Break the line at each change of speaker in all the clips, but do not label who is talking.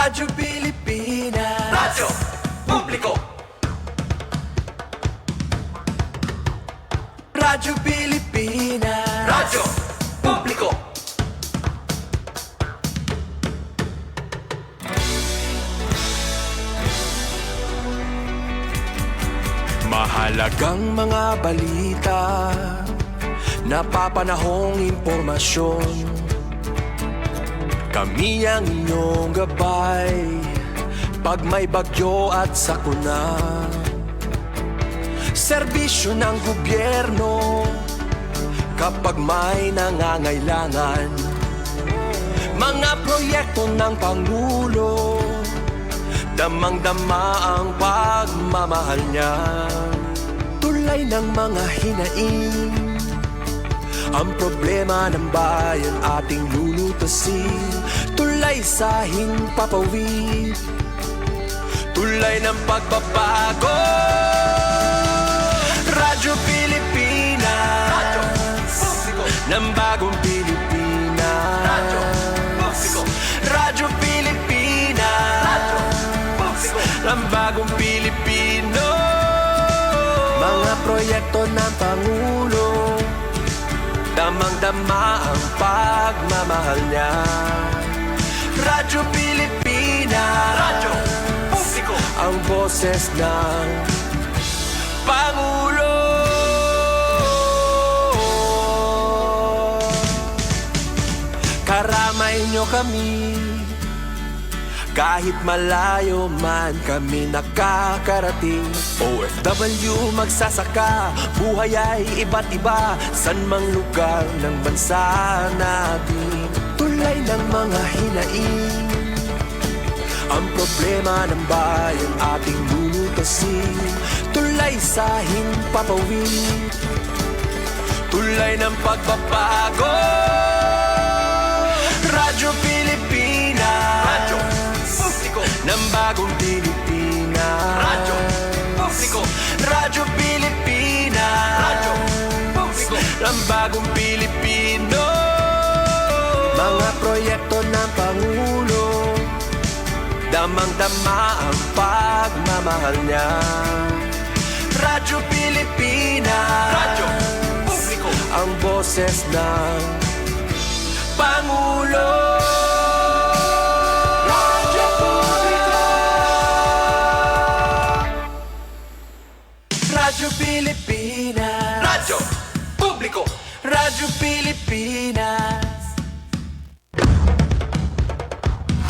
Radyo Pilipinas, Radyo Publiko. Radyo Pilipinas, Radyo Publiko. Mahalagang mga balita, napapanahong impormasyon. Kami ang inyong gabay pag may bagyo at sakuna. Serbisyo ng gobyerno kapag may nangangailangan. Mga proyekto ng Pangulo, damang-dama ang pagmamahal niya. Tulay ng mga hinaing, ang problema ng bayan ating lulutasin. Tulay sa himpapawid, tulay ng pagbabago. Radyo Pilipinas, Radyo Publiko, ng bagong Pilipinas. Radyo Publiko, Radyo Pilipinas, Radyo Publiko, ng bagong Pilipino. Mga proyekto ng Pangulo, damang-dama ang pagmamahal niya. Radyo Pilipinas, Radyo Publiko, ang boses ng Pangulo. Karamay niyo kami, kahit malayo man kami nakakarating. OFW magsasaka, buhay ay iba't iba, san mang lugar ng bansa natin. Tulay ng mga hinaing, ang problema ng bayan ating lulutasin. Tulay sa himpapawid, tulay ng pagbabago. Radyo Pilipinas, Radyo Publiko, ng bagong Pilipinas. Radyo Publiko, Radyo Pilipinas, Radyo Publiko, ng bagong Pilipino. Mga proyekto ng Pangulo, damang-dama ang pagmamahal niya. Radyo Pilipinas, Radyo Publiko, ang boses ng Pangulo. Radyo Publiko, Radyo Pilipinas, Radyo Publiko, Radyo Pilipinas.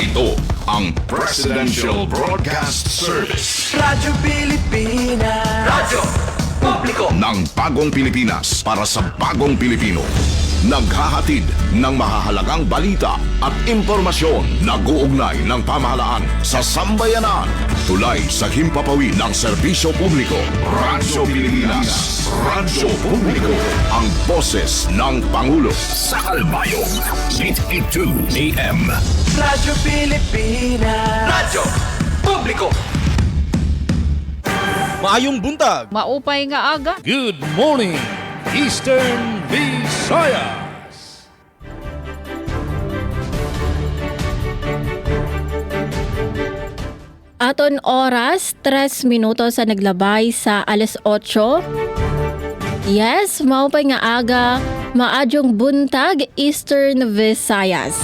Ito ang Presidential Broadcast Service.
Radyo Pilipinas, Radyo Publiko,
Ng bagong Pilipinas para sa bagong Pilipino. Naghahatid ng mahahalagang balita at impormasyon na guugnay ng pamahalaan sa sambayanan. Tulay sa himpapawid ng serbisyo publiko. Radyo Pilipinas, Radyo Publiko, ang boses ng Pangulo. Sa Albayog, 882 AM.
Radyo Pilipinas, Radyo Publiko.
Maayong buntag.
Maupay nga aga.
Good morning, Eastern Visayas.
Aton oras, 3 minuto sa naglabay sa alas 8. Yes, maupay nga aga, maadyong buntag, Eastern Visayas.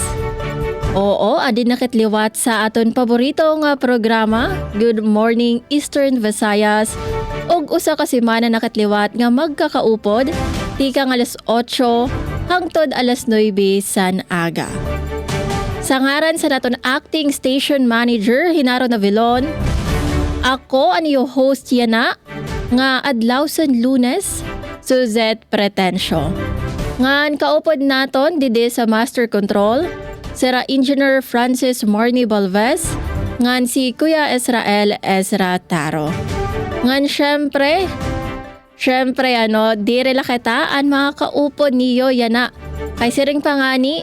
Oo, adin nakitliwat sa aton paborito nga programa, Good Morning Eastern Visayas. Og usa ka semana nakatliwat nga magkakaupod, tikang alas 8 hangtod alas 9 san aga. Sa ngaran sa naton acting station manager Hinaro Navilon, ako ang iyo host yana nga adlaw sa Lunes, Suzette Pretensio. Ngan kaupod naton didi sa Master Control, Sira Engineer Francis Marnie Balvez, ngan si Kuya Israel Ezra Taro. Ngan syempre dire la kita ang mga kaupod niyo yana. Kay siring pangani,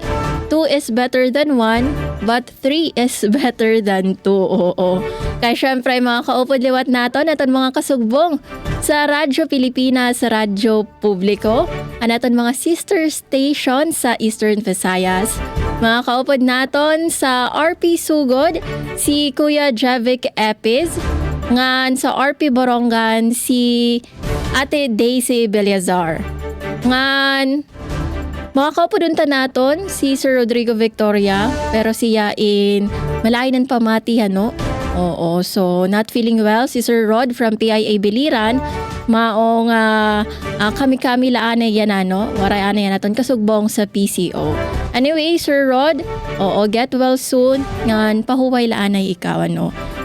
2 is better than 1, but 3 is better than 2. Oo. Kaya syempre mga kaupod liwat naton aton mga kasugbong sa Radyo Pilipinas, sa Radyo Publiko, ang aton mga sister station sa Eastern Visayas. Mga kaupod naton sa RP Sugod, si Kuya Javic Epiz. Ngan sa RP Borongan, si Ate Daisy Beliazar. Ngan, mga kaupod naton, si Sir Rodrigo Victoria, pero siya in malayan ng pamatihan, no? Oo, so not feeling well si Sir Rod from PIA Biliran. Maong kami-kami laanay yan waray anay yan naton kasugbong sa PCO. Anyway, Sir Rod, get well soon. Ngan pahuway laanay ikaw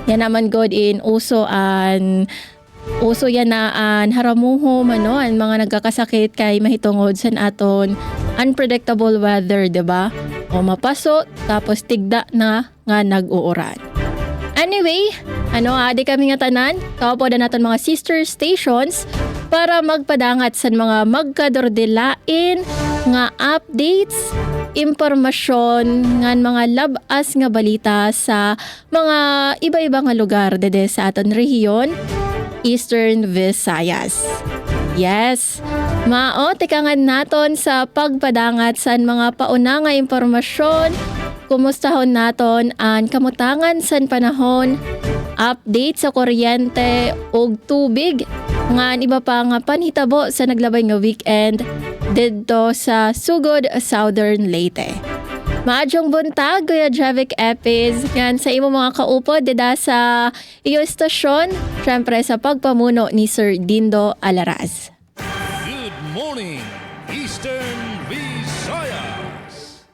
Yan naman God in uso yan na haramuhom ang mga nagkakasakit kay mahitungod sa aton unpredictable weather, 'di ba? O mapaso tapos tigda na nga nag-uuran. Anyway, adi kami nga tanan, kawapodan naton mga sister stations para magpadangat sa mga magkadordelain nga updates, impormasyon, nga mga labas nga balita sa mga iba-iba nga lugar dede sa aton rehiyon, Eastern Visayas. Yes, tikangan naton sa pagpadangat sa mga pauna nga impormasyon. Kumustahon naton ang kamutangan san panahon, update sa kuryente ug tubig, nga iba pa nga panhitabo sa naglabay nga weekend didto sa Sugod, Southern Leyte. Maadyong buntag, Kuya Javic Epiz, yan sa imo mga kaupod dida sa iyo estasyon, syempre sa pagpamuno ni Sir Dindo Alaraz.
Good morning, Eastern Visayas.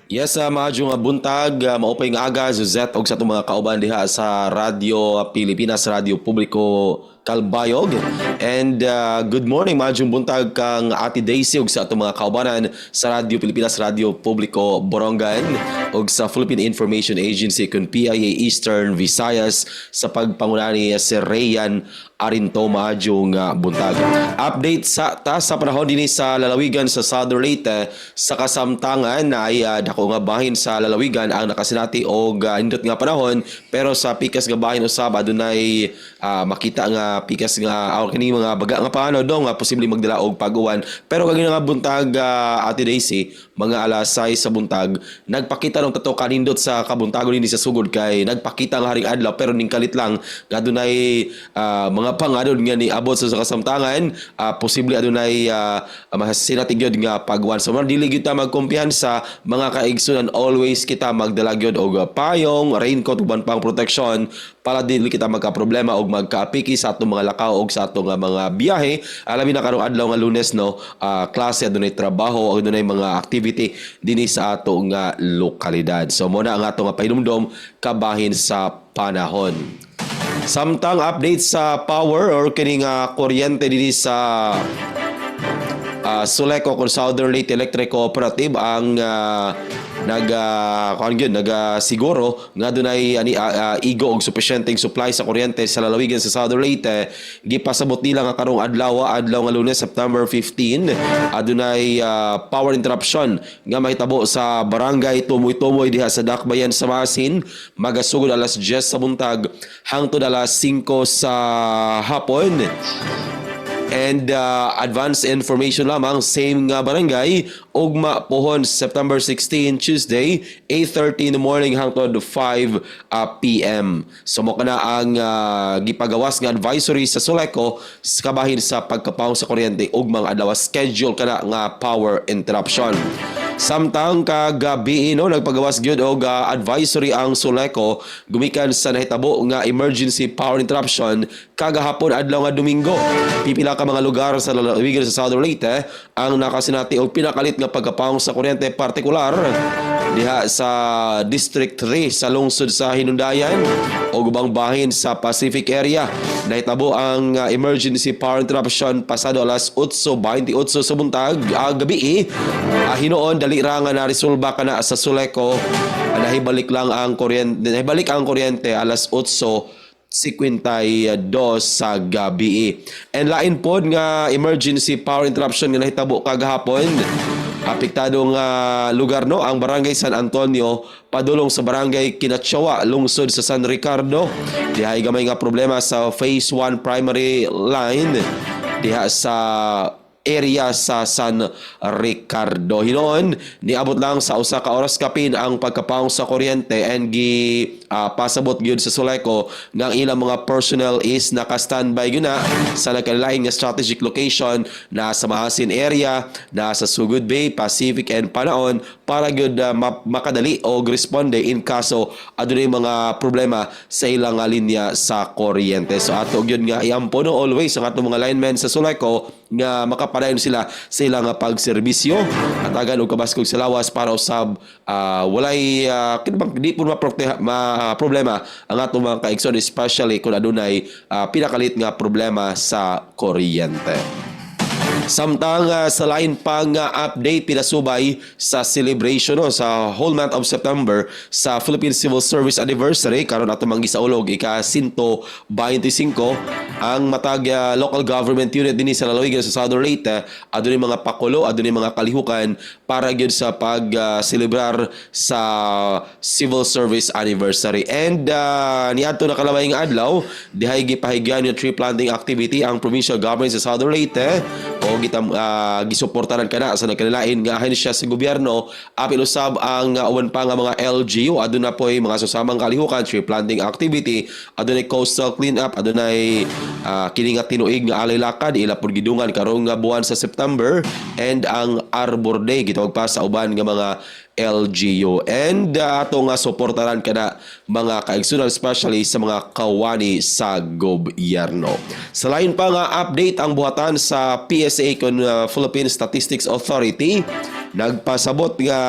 Yes, maadyo nga buntag, maupay nga aga, Zuzet, og sa itong mga kauban diha sa Radyo Pilipinas, Radyo Publiko Kalbayog. And good morning, maadyo buntag kang Ate Daisy og sa itong mga kaubanan sa Radyo Pilipinas, Radyo Publiko Borongan og sa Philippine Information Agency kung PIA Eastern Visayas sa pagpanguna ni si Rayan Arinto, maadyo nga buntag. Update sa panahon din sa lalawigan sa Southern Leyte sa kasamtangan na ay dako nga bahin sa lalawigan ang nakasinati og indot nga panahon, pero sa pikas nga bahin usab adunay makita nga pikas nga kini mga baga nga paano nga posible magdala og pag-uwan. Pero kag nga buntag Ate Daisy, mga alas 6 sa buntag nagpakita ng tato kanindot sa kabuntagon dinhi sa Sugod kay nagpakita nga haring adlaw pero ning kalit lang nga adunay mga pangadon nga ni abot sa kasamtangan, posible adunay mahasinati gyud nga pag-uwan. So dili gyud ta magkumpiyansa mga kaigsunan, always kita magdala gyud og payong, raincoat uban pang protection para dili kita magka-problema og magkaapiki sa atong mga lakaw og sa atong mga biyahe. Alamin na karong adlaw nga Lunes klase adunay trabaho og adunay mga activity dinhi sa atong lokalidad. So mo na ang atong pahinumdom kabahin sa panahon. Samtang update sa power or kining kuryente dinhi sa Suleco kung Southern Leyte Electric Cooperative ang siguro nga dunay igo og sufisyenteng supply sa kuryente sa lalawigan sa Southern Leyte. Gipasabot nila nga karong adlaw nga Lunes, September 15, adunay power interruption nga mahitabo sa barangay Tumoy-Tumoy diha sa Dakbayan sa Masin, magasugod alas 10 sa buntag hangtod alas 5 sa hapon. And advance information lamang, same nga barangay, Ugma Pohon, September 16, Tuesday, 8:30 in the morning hangtod 5 p.m. So mo kana ang gipagawas nga advisory sa Suleco kabahin sa pagkapaw sa kuryente ug mga adlaw schedule kana nga power interruption. Samtang kagabi nagpagawas gyud og advisory ang Suleco gumikan sa nahitabo nga emergency power interruption kagahapon adlaw nga Domingo. Pipila ka mga lugar sa lalawigan sa Southern Leyte ang nakasinati og pinakalit nga pagkapawong sa kuryente, partikular diha sa District 3 sa lungsod sa Hinundayan o ubang bahin sa Pacific area. Nahitabo ang emergency power interruption pasado alas 8:28 sa buntag gabi. Hinoon dali ra nga naresolba kana sa Suleco. Nahibalik ang kuryente alas 8:52 sa gabi. And lain pod nga emergency power interruption nga nahitabo kagahapon. Apektadong lugar ang Barangay San Antonio padulong sa Barangay Kinatsawa, lungsod sa San Ricardo. Diha gamay nga problema sa Phase 1 primary line diha sa area sa San Ricardo. Hinoon, niabot lang sa usa ka oras kapin ang pagkapaong sa kuryente and pasabot gyud sa Suleco nga ang ilang mga personnel is naka-standby gyud na sa nagkalain nga strategic location na sa Maasin area, na sa Sugod Bay, Pacific and Panaon para gyud makadali o responde in kaso adunay mga problema sa ilang linya sa kuryente. So ato gyud nga iampo always ang atong mga linemen sa Suleco nga makapadayon sila sa ilang pagserbisyo at agan og kabaskog sa lawas para usab walay kinabang di po problema ang atong mga kaigsoon, especially kung adunay pinakalit nga problema sa kuryente. Samtang sa lain pang update pinasubay sa celebration sa whole month of September sa Philippine Civil Service Anniversary karon ato manggisaulog ika-125 ang matag local government unit dinhi sa lalawigan sa Southern Leyte adunay mga pakulo, adunay mga kalihukan para gyud sa pag-celebrar sa Civil Service Anniversary. And niadto na kalaway nga adlaw dihay gipahigyan yung tree planting activity ang provincial government sa Southern Leyte o gisuportahan kana sa nagkanilain nga ahensya sa gobyerno apil usab ang uwan pa nga mga LGU aduna poy mga susamang kalihukan tree planting activity, adunay coastal cleanup, adunay kini nga tinuig nga alay lakad ila pud gidungan karong nga buwan sa September and ang Arbor Day gitawag pa sa uban nga mga LGU. And ato nga suportaran kana mga kaigsunan especially sa mga kawani sa gobyerno. Sa lain pa nga update ang buhatan sa PSA kun Philippine Statistics Authority nagpasabot nga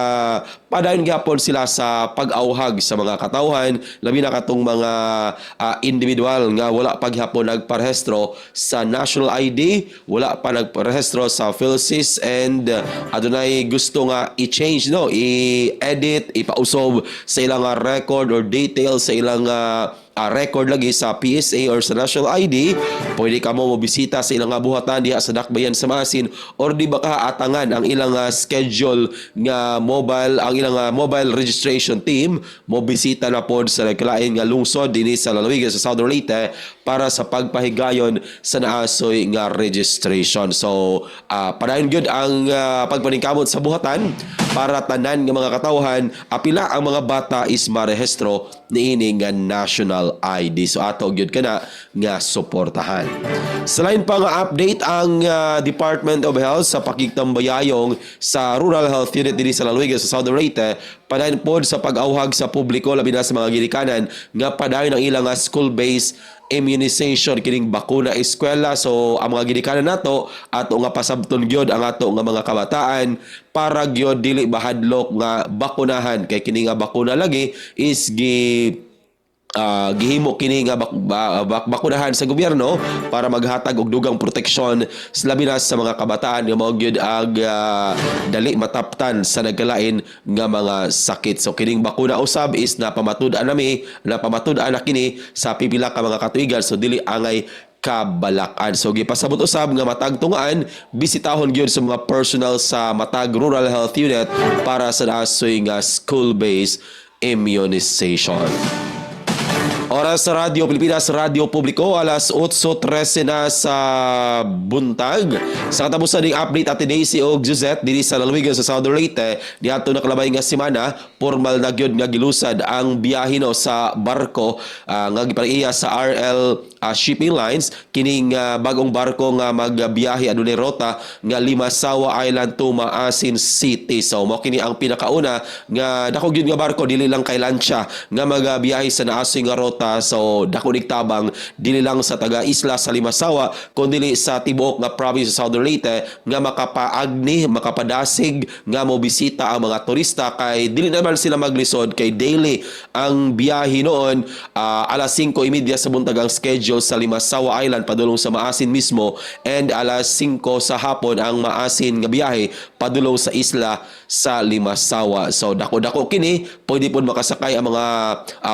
padayon gyapon sila sa pag-awhag sa mga katawhan labi na katong mga individual nga wala paghapon nagparehistro sa national ID, wala pa nagparehistro sa PhilSys and adunay gusto nga i-change i-edit, ipausob sa ilang record or details sa ilang record lagi sa PSA or sa National ID, pwede ka mo mobisita sa ilang buhatan diha sa Dakbayan sa Maasin or di ba ka atangan ang ilang schedule nga mobile, ang ilang mobile registration team mobisita na pod sa nagkalain nga lungsod dinhi sa lalawigan sa Southern Leyte para sa pagpahigayon sa naasoy nga registration. So, padayon gyud ang pagpaningkamot sa buhatan para tanan nga mga katawhan apila ang mga bata is marehistro niini nga national ID. So ato gyud kana nga suportahan. Sa lain pa nga update ang Department of Health sa pakigtambayayong sa Rural Health Unit dinhi sa lalawigan sa Southern Leyte padayon pod sa pag-awhag sa publiko labi na sa mga ginikanan nga padayon ang ilang school-based immunization kining bakuna eskwela. So ang mga ginikanan nato ato nga pasabton gyud ang ato nga mga kabataan para gyud dili bahadlok nga bakunahan kay kini nga bakuna lagi is gihimo kini nga bakunahan sa gobyerno para maghatag og dugang proteksyon sa labi na sa mga kabataan nga mao gyud ag dali mataptan sa nagkalain nga mga sakit. So kining bakuna usab is napamatud-an na kini sa pipila ka mga katuigan, so dili angay kabalakan. So gipasabot usab nga matag tungaan bisitahon gyud sa mga personal sa matag Rural Health Unit para sa nasoy nga school-based immunization. Oras sa Radyo Pilipinas, Radyo Publiko, alas 8:13 na sa buntag. Sa katapusan ng update at Daisy og Josette diri sa lalawigan sa Southern Leyte, niadto na kalabay nga semana, formal na gyud nga gilusad ang biyahe sa barko nga gipaniya sa RL Shipping Lines. Kining bagong barko nga magbiyahe adunay rota nga Limasawa Island to Maasin City. So mao kini ang pinakauna nga dako gyud nga barko, dili lang kay lansya nga magbiyahe sa naasoy nga rota. So dako tabang dili lang sa taga-isla sa Limasawa kundi sa tibuok nga province sa Southern Leyte nga makapaagni, makapadasig nga mo bisita ang mga turista kay dili naman sila maglisod kay daily ang biyahe noon. Alas 5:30 sa buntag ang schedule sa Limasawa Island padulong sa Maasin mismo and alas 5 sa hapon ang Maasin nga biyahe padulong sa isla sa Limasawa. So dako-dako kini pwede pud makasakay ang mga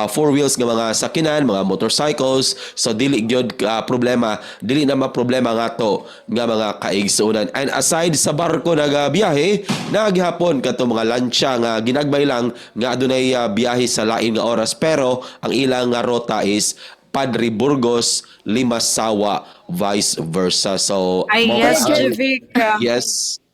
four wheels nga mga sakinan, mga motorcycles. So dili gyud problema, dili na problema nga to nga mga kaigsuonan. And aside sa barko nagabiyahe, naghapon kadto mga lansya nga ginagbay lang nga adunay biyahe sa lain nga oras pero ang ilang nga rota is Padre Burgos, Limasawa, vice versa. So,
Ay,
mo
yes,
ba-
Jevic.
yes.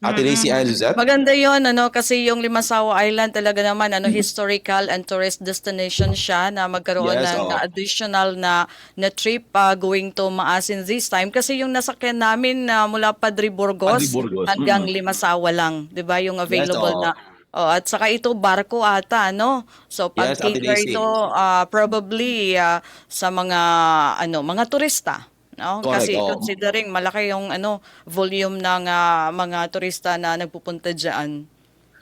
Ate Daisy and Suzette?
Maganda yon kasi yung Limasawa Island talaga naman historical and tourist destination siya na magkaroon
Yes,
ng
oo.
additional na trip going to Maasin this time kasi yung nasakyan namin mula Padre Burgos,
Padre Burgos,
hanggang Limasawa lang, 'di ba? Yung available
oo.
na. Oh, at saka ito barko ata, no? So pag
Yes, Ate
cater
Daisy.
ito probably sa mga turista. No?
Correct,
Kasi
oo.
considering malaki yung volume ng mga turista na nagpupunta diyan.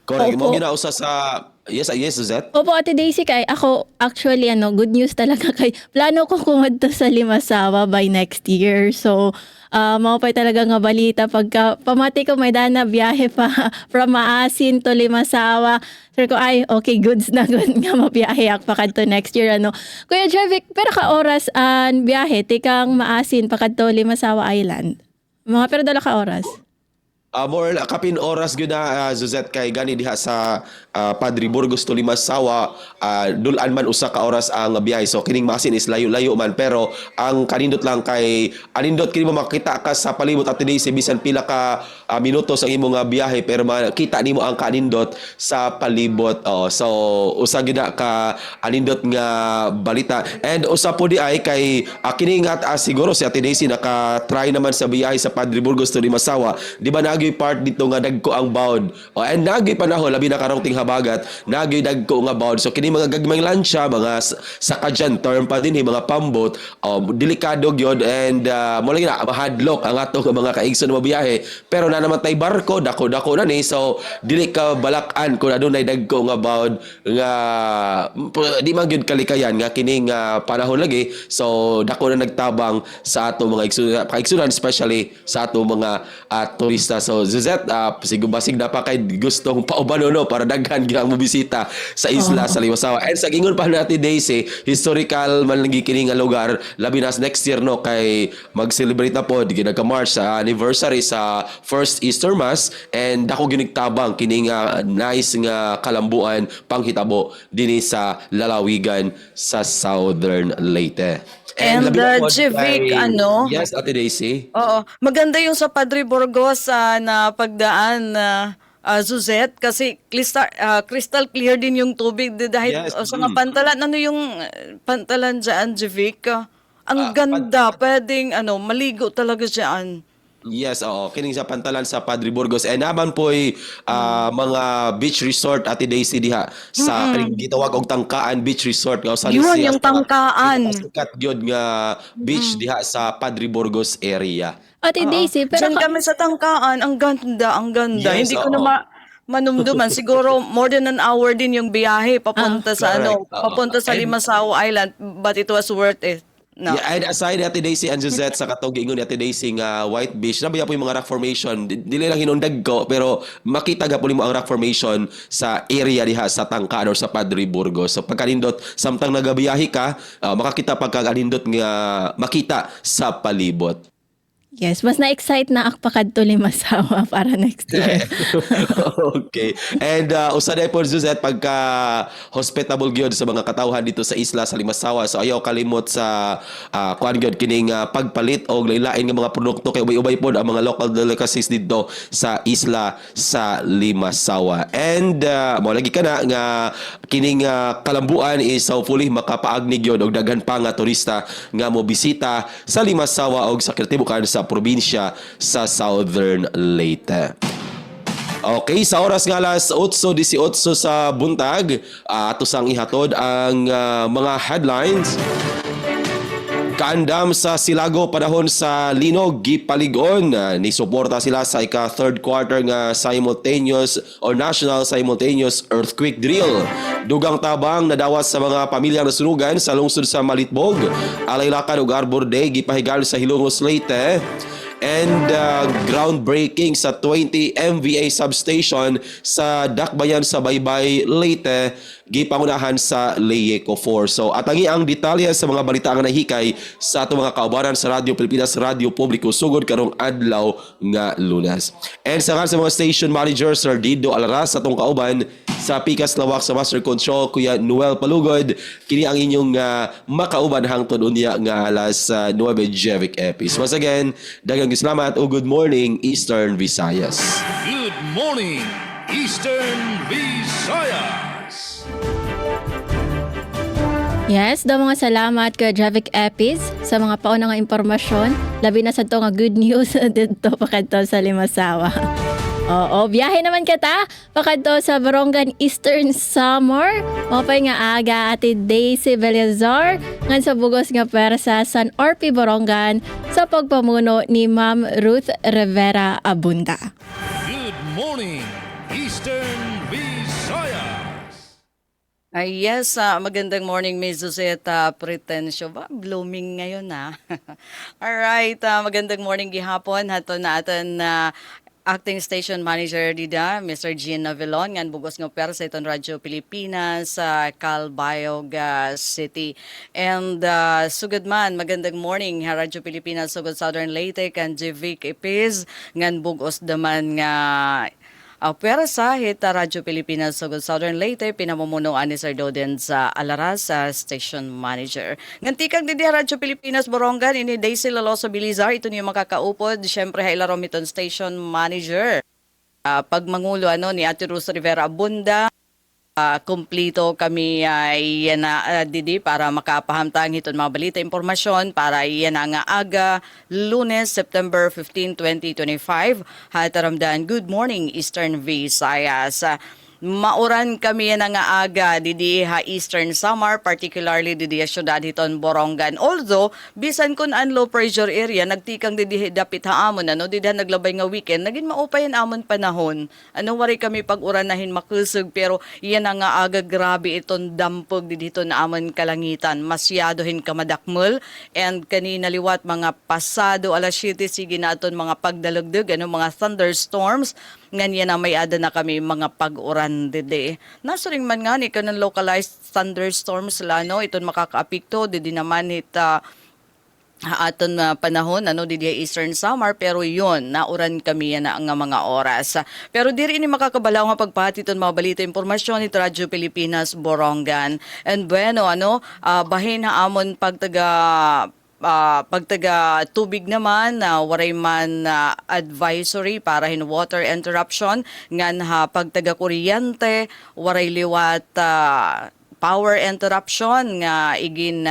Correct.
Opo.
Mo ginausa sa... Yes, Suzette?
Opo, Ate Daisy, kay ako actually good news talaga kay plano ko kumadto sa Limasawa by next year. So, maupay talaga nga balita pagka pamati ko may dana biyahe pa from Maasin to Limasawa. Sir ko ay okay, goods na good nga mabiyahe ak pa kadto next year Kuya Jevic, pero ka oras an biyahe tikang Maasin pa kadto Limasawa Island. Mga pero dala ka oras.
More kapin oras gyud na Suzette kay gani diha sa Padre Burgos to Limasawa, dulan man usa ka oras ang biyahe. So kining Maasin is layo-layo man, pero ang kanindot lang kay anindot kini mo makita ka sa palibot at Daisy bisan pila ka minuto sa imong biyahe, pero makita nimo ang kanindot sa palibot. So usa gyud na ka anindot nga balita. And usa po di ay kay kini nga siguro si Ate Daisy naka-try naman sa biyahe sa Padre Burgos to Limasawa. Di ba nagyoy part dito nga dagko ang baud. And nagyoy panahon labi na karong habagat, nagyoy dagko nga baud. So kini mga gagmayng lansya, mga sakadyan term pa din mga pambot, delikado gyud, and mo lang na mahadlok ang ato mga kaigsoon na mabiyahe. Pero na naman tay barko, dako-dako na ni, so dili ka balakan kung adunay dagko nga baud nga di man gyud kalikayan nga kining panahon lagi. So dako na nagtabang sa ato mga kaigsunan, especially sa ato mga turista. So Suzette, basig na pa kay gustong paubano no para daghan gyud ang mobisita sa isla sa Limasawa. And sa gingon pa natin Daisy, historical man lagi kini nga lugar, labi na next year no kay mag-celebrate na pod ginagka-March sa anniversary sa first Easter Mass, and dako ginigtabang kini nga nice nga kalambuan panghitabo dinhi sa lalawigan sa Southern Leyte.
And
labi na pod
Jevic,
kay- Yes, Ate Daisy.
Oo, maganda yung sa Padre Burgos na pagdaan Suzette kasi crystal clear din yung tubig dahil
Yes,
sa mga pantalan yung pantalan diyan, Jevic. Ang ganda, pwedeng maligo talaga diyan.
Yes, oo. Kining sa pantalan sa Padre Burgos. And naman po'y mga beach resort, Ate Daisy diha. Sa kining gitawag og Tangkaan Beach Resort.
Yun, yung Tangkaan.
Sikat gyud nga beach diha sa Padre Burgos area.
Ate Daisy, pero
Diyan kami sa Tangkaan, ang ganda, ang ganda.
Yes,
Hindi ko
oo.
na manumduman. Siguro more than an hour din yung biyahe papunta sa
correct. Oo.
papunta sa
And-
Limasawa Island, but it was worth it. No.
Yeah, and aside Ate Daisy and Suzette sa katong giingon ni Ate Daisy nga White Beach, nabiya po yung mga rock formation. Dili lang hinundag ko, pero makita ga po nimo ang rock formation sa area diha sa Tangkaan or sa Padre Burgos. So pagkanindot samtang nagabiyahe ka, makakita pagkanindot nga makita sa palibot.
yes, mas na-excite na ako kadto Limasawa para next year.
Okay. And usa day po Suzette pagka hospitable gyud sa mga katawhan dito sa isla sa Limasawa. So ayaw kalimot sa kuan gyud kining pagpalit og lain-lain nga mga produkto kay ubay-ubay pod ang mga local delicacies dito sa isla sa Limasawa. And mo lagi kana nga kining kalambuan is hopefully makapaagnig gyud og daghan pa nga turista nga mo bisita sa Limasawa og sa katibukan sa probinsya sa Southern Leyte. Okay, sa oras nga alas 8:18 sa buntag, ato sang ihatod ang mga headlines. Kaandam sa Silago panahon sa linog gipaligon, ni suporta sila sa ika-third quarter nga simultaneous or national simultaneous earthquake drill. Dugang tabang nadawas sa mga pamilyang nasunugan sa lungsod sa Malitbog. Alaylakan ug Arbor Day gipahigal sa Hilongos Leyte. And groundbreaking sa 20 MVA substation sa Dakbayan sa Baybay, Leyte gipangunahan sa Leyeco 4. So atangi ang detalye sa mga balita nga nahikay sa atong mga kaubanan sa Radyo Pilipinas, Radyo Publiko sugod karong adlaw nga Lunes. And sa mga station manager Sir Dido Alaras atong kauban sa Pikas Lawak sa Master Control Kuya Noel Palugod, kini ang inyong makauban hangtod unya nga alas 9 Jevic Epis. Once again, daghang salamat o good morning Eastern Visayas.
Good morning, Eastern Visayas.
Yes, daw mga salamat kay Javik Epis sa mga paunang nga impormasyon. Labi na sa to nga good news dito pakadto sa Limasawa. Oo, biyahe naman kita pakadto sa Borongan Eastern Samar. Mapay nga aga ati Daisy Beliazar ngan sa bugos nga persa San Orpi Borongan sa pagpamuno ni Ma'am Ruth Rivera Abunda.
Good morning, Eastern Visayas.
Ay yes, magandang morning Miss Zuzeta Pretensyo. Ba, blooming ngayon na. Alright, magandang morning gihapon. Hato na aton Acting Station Manager dida, Mr. Jean Navilon, ngan bugos ng pera sa itong Radyo Pilipinas sa Calbayog City. And sugod man, magandang morning, Radyo Pilipinas, sugod Southern Leyte, kan Jivic Ipiz, ngan bugos daman nga pera sa hita Radyo Pilipinas sa Southern Leyte, pinamumunuan ni Sir Doden sa Alaras, Station Manager. Ngantikang di Radyo Pilipinas Borongan, ini Daisy Laloso Bilizar, ito niyo makakaupod, syempre hailarom itong Station Manager. Pagmangulo ni Ate Ruth Rivera Abunda, kumplito kami yan na didi para makapahamtang hiton mga balita impormasyon para yan nga aga Lunes September 15, 2025 hataramdan good morning Eastern Visayas. Mauran kami yan nga aga didi ha Eastern Samar, particularly didi syudad hiton Borongan. Although bisan kun an low pressure area nagtikang didi dapit haamon didi naglabay nga weekend naging maupayan amon panahon. Wari kami pag-uranahin makusog pero yan nga aga grabe iton dampog didi hiton amon kalangitan. Masyadohin kamadakmol and kanina liwat mga pasado alas 7 sige na aton mga pagdalugdog mga thunderstorms nganyan na may ada na kami mga pag-uran dede. Nasuring man nga ni kanang localized thunderstorms lano iton makakaapekto didi naman ita aton panahon didi Eastern Samar pero yun nauran kami yan nga mga oras. Pero diri ini makakabalaw nga pagpahati iton mga balita impormasyon ni Radyo Pilipinas Borongan. And bueno bahin ha amon pagtaga tubig naman waray man advisory para hin water interruption ngan ha pagtaga kuryente waray liwat power interruption nga igin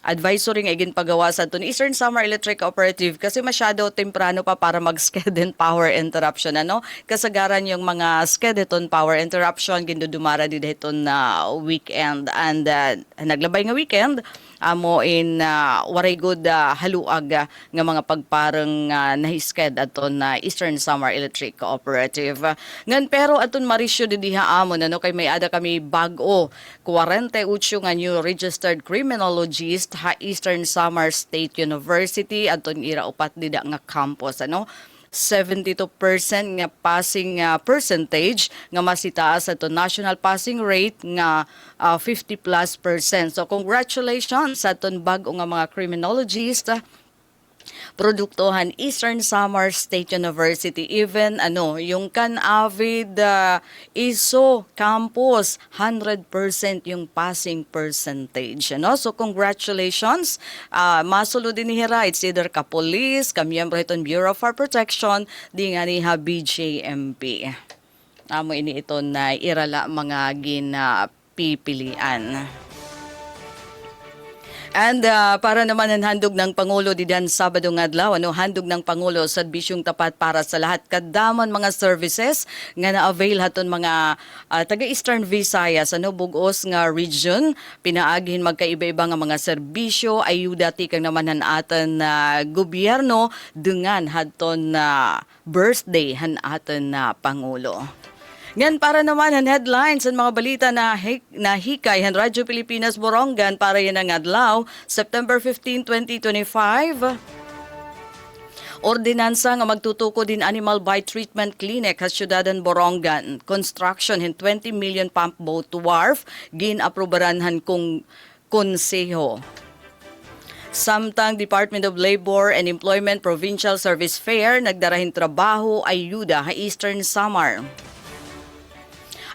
advisory nga igin pagawa sa aton Eastern Samar Electric Cooperative kasi masyado temprano pa para mag-schedule power interruption kasagaran yung mga schedule power interruption gindudumara di dayton na weekend and naglabay nga weekend amo in waray good haluag nga mga pagparang nahisked aton na Eastern Samar Electric Cooperative. Ngan pero aton marisyo di diha amon kay may ada kami bag-o 48 nga new registered criminologist ha Eastern Samar State University aton ira upat dida nga campus 72% nga passing percentage nga masitaas ato national passing rate nga 50+%. So congratulations sa aton bag-o nga mga criminologist produktohan Eastern Samar State University. Even yung kan-avid ISO campus 100% yung passing percentage. So congratulations. Masulod din ni Hira, it's either ka-police, ka-miyembro itong Bureau of Fire Protection, di nga ni BJMP. Amo ini ito na irala mga ginapipilian. And para naman ang handog ng Pangulo diyan Sabado nga adlaw, handog ng Pangulo sa serbisyong tapat para sa lahat kadamon mga services nga na-avail haton mga taga Eastern Visayas bugos nga region pinaaghin magkaiba-iba nga mga serbisyo ayuda tikang naman atan gobyerno dungan haton birthday aton Pangulo. Ngan para naman ang headlines ang mga balita na hikay han Radyo Pilipinas Borongan para yan ang adlaw, September 15, 2025. Ordinansa nga magtutuko din animal bite treatment clinic sa Syudadan Borongan. Construction hin 20 million pump boat wharf gin-aprobaranhan kung konseho. Samtang Department of Labor and Employment Provincial Service Fair nagdarahin trabaho ayuda sa Eastern Samar.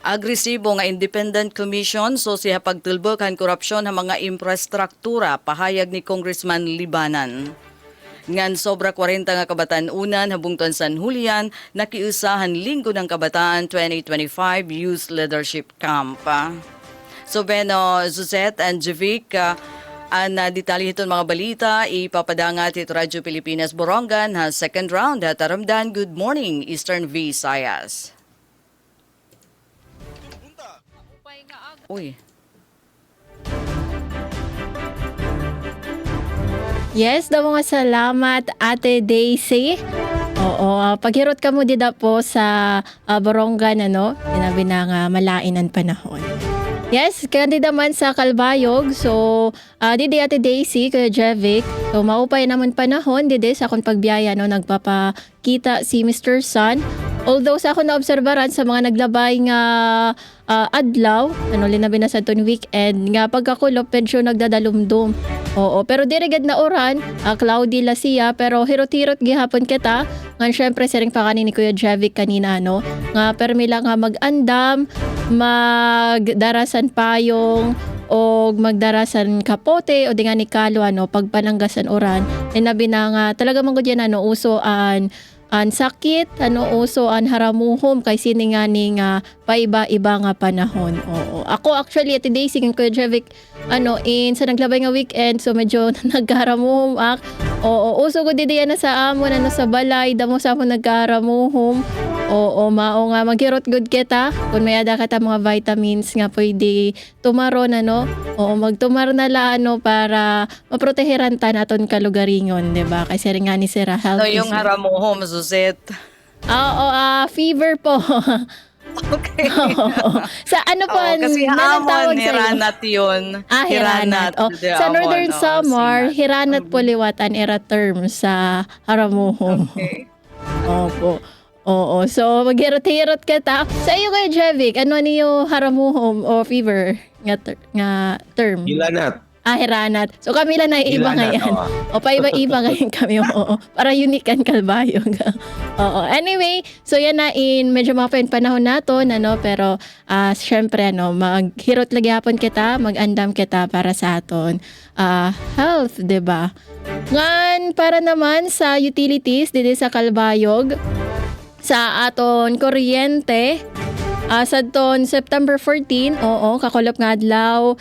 Agresibo nga Independent Commission so siya pagtulbok kan korupsyon ng mga infrastruktura pahayag ni Congressman Libanan. Ngan sobra 40 nga kabataan-unan habungton San Julian nakiusahan Linggo ng Kabataan 2025 Youth Leadership Camp. So Beno, Suzette and Javik, ang detalye itong mga balita, ipapadangat ito Radyo Pilipinas Borongan ha second round at Aramdan. Good morning, Eastern Visayas. Uy.
Yes, daw mga salamat Ate Daisy. Oo, paghirot ka mo dida po sa Borongan, ano? Sinabi na nga malain ang panahon. Yes, kandi naman sa Kalbayog. So, didi Ate Daisy, Kuya Jevic. So, maupay naman panahon, didi sa akong pagbiaya, no? Nagpapakita si Mr. Sun. Although sa ako naobserbaran sa mga naglabay nga adlaw, linabi na sa itong weekend, nga pagkakulop, medyo nagdadalumdum. Oo, pero dirigad na oran, cloudy la siya, pero hirot-hirot gihapon kita. Nga syempre, siring pa kanin ni Kuya Jevic kanina, no? Nga permila nga mag-andam, magdarasan payong, o magdarasan kapote, o di nga ni kalo, pagpananggasan oran. Nabi na nga, talaga manggod yan, uso an sakit, uso an haramuhom kay sini nga ni nga paiba-iba nga panahon. Oo. Ako actually at today sigin Kuya Jevic sa naglabay nga weekend so medyo nagkaharamuhom Oo, uso ko didi na sa amon sa balay damo sa amon nagkaharamuhom. Oo, mao nga maghirot good kita kung may ada ka ta mga vitamins nga pwede tumaron Oo, magtumar na la para maproteheran ta naton kalugaringon, di ba? Kasi rin nga ni Sir Health.
So yung haramuhom, Suzette.
Oo, fever po.
Okay.
Sa ano po?
Kasi hamon, hiranat yun.
Hiranat. Sa Northern Samar, hiranat po liwatan era term sa haramuhom.
Okay.
Opo. Oo. So, maghirot-hirot ka ta. Sa iyo kay Jevic, ano niyo haramuhom o fever nga term?
Hilanat.
Hiranat. So, kami lang na iba ngayon. O, paiba-iba ngayon kami. Oo. Para unique ang kalbayog. Oo. Anyway, so yan na medyo mga panahon nato, pero syempre, maghirot lagi hapon kita, mag-andam kita para sa aton health, diba? Ngan, para naman sa utilities, dito sa Kalbayog, sa aton kuryente, sa aton September 14, kakulop nga adlaw,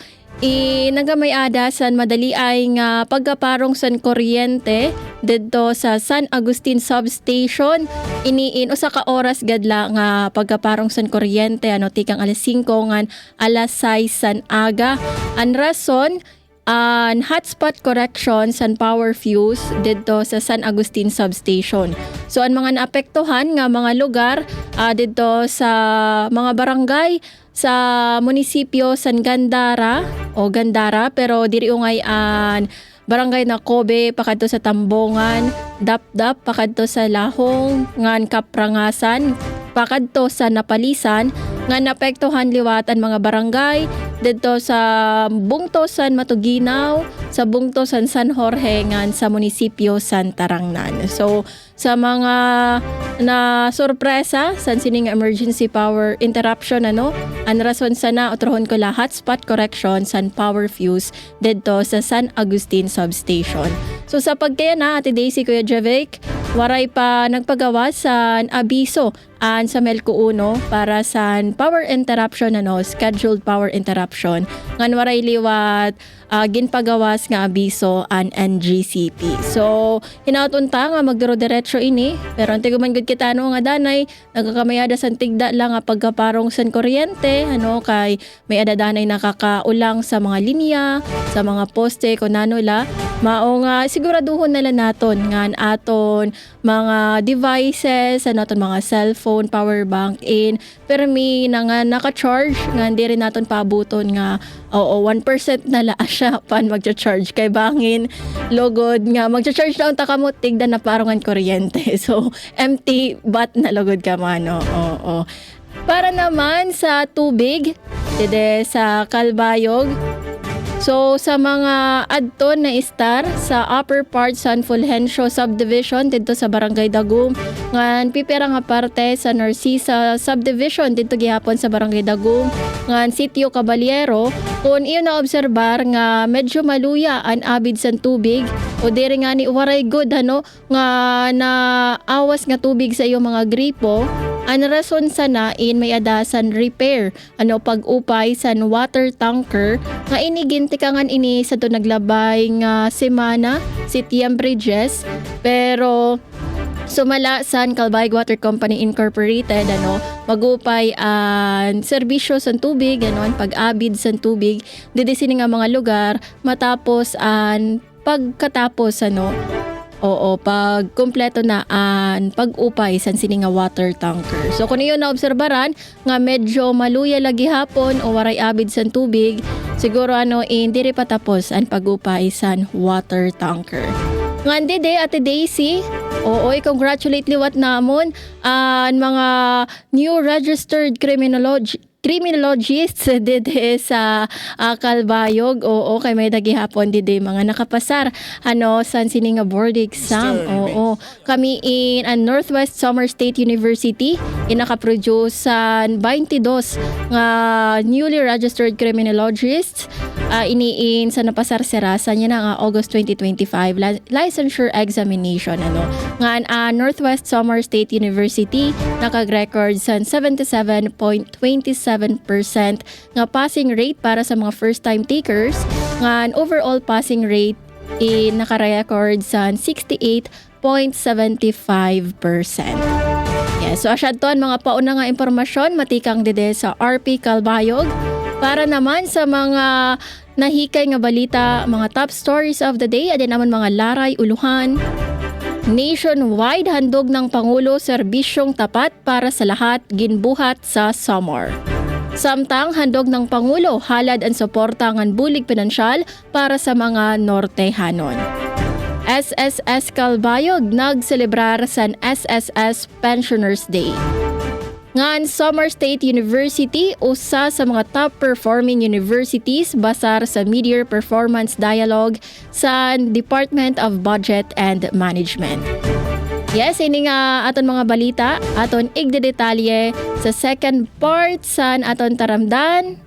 nagamay adasan madali ay nga pagkaparong san kuryente dito sa San Agustin Substation iniin usa ka oras gadla nga pagkaparong san kuryente tikang alas 5 ngan alas 6 san aga ang rason an hotspot correction san power fuse dito sa San Agustin Substation. So ang mga naapektuhan nga mga lugar dito sa mga barangay sa munisipyo San Gandara pero diri ungay an barangay na Kobe pakadto sa Tambongan, Dapdap pakadto sa Lahong, ngan Kaprangasan pakadto sa Napalisan nga naapektuhan liwatan mga barangay dito sa Bungtosan Matuginaw, sa Bungtosan San Jorge ngan sa munisipyo San Tarangnan. So sa mga na sorpresa sa sining emergency power interruption ang rason sana otrohon ko la hotspot correction san power fuse dito sa San Agustin Substation. So sa pagkaya na Ate Daisy Kuya Jevic, waray pa nagpagawa sa abiso sa Melco 1 para sa power interruption scheduled power interruption ngan waray liwat ginpagawas nga abiso an NGCP. So hinautunta nga magdiro-diretso ini pero anti guman gud kita nga danay nagakamayada san tigda lang nga pagkaparong san kuryente kay may adadanay nakakaulang sa mga linya sa mga poste kunano la Mao nga siguraduhon na lang naton nga aton mga devices, aton mga cellphone, power bank in permi na nga naka-charge nga hindi rin naton paabuton nga 1% na la siya pan magcha-charge kay bangin logod nga magcha-charge daw ta kamo tigdan na parongan kuryente. So empty bat na logod ka mano. Oo. Para naman sa tubig, dede sa Calbayog. So sa mga adton na istar sa upper part San Fulgencio subdivision dito sa Barangay Dagum ngan pipira nga parte sa Narcisa subdivision dito gihapon sa Barangay Dagum ngan Sitio Caballero kung iyo na obserbar nga medyo maluya an abid sa tubig o diri nga ni waray good nga na awas nga tubig sa iyo mga gripo. Ang rason sana in may adasan repair pag-upay sa water tanker nga inigintikangan ini sa to naglabay nga semana si Tiam Bridges pero sumala san Calbayog Water Company Incorporated magupay ang serbisyo sa tubig pag-abid sa tubig didi sini nga mga lugar matapos ang pagkatapos pag kompleto na ang pag-upay sa sini nga water tanker. So kung iyo na obserbaran nga medyo maluya lagi hapon o waray abid sa tubig, siguro diri pa tapos ang pag-upay sa water tanker. Ngandi de Ate Daisy, congratulate liwat namon ang mga new registered criminologists dide sa Calbayog. Kay may dagihapon dide mga nakapasar san sini nga board exam. Kami in Northwest Summer State University nakaproduce san 22 nga newly registered criminologists iniin sa napasar serasan niya nga August 2025 licensure examination nga Northwest Summer State University nakag-record san 77.27% nga passing rate para sa mga first time takers nga overall passing rate naka-record sa 68.75%. Yes, so asyad to mga pauna nga impormasyon matikang dide sa RP Calbayog. Para naman sa mga nahikay nga balita, mga top stories of the day, adin naman mga laray uluhan. Nationwide handog ng Pangulo serbisyong tapat para sa lahat ginbuhat sa Samar. Samtang handog ng Pangulo halad ang suporta ngan bulig pinansyal para sa mga Nortehanon. SSS Calbayog nagselebrar sa SSS Pensioners Day. Ngan Samar State University usa sa mga top performing universities basar sa Mid-Year Performance Dialogue sa Department of Budget and Management. Yes, ini nga aton mga balita, aton igdedetalye sa second part san aton taramdan.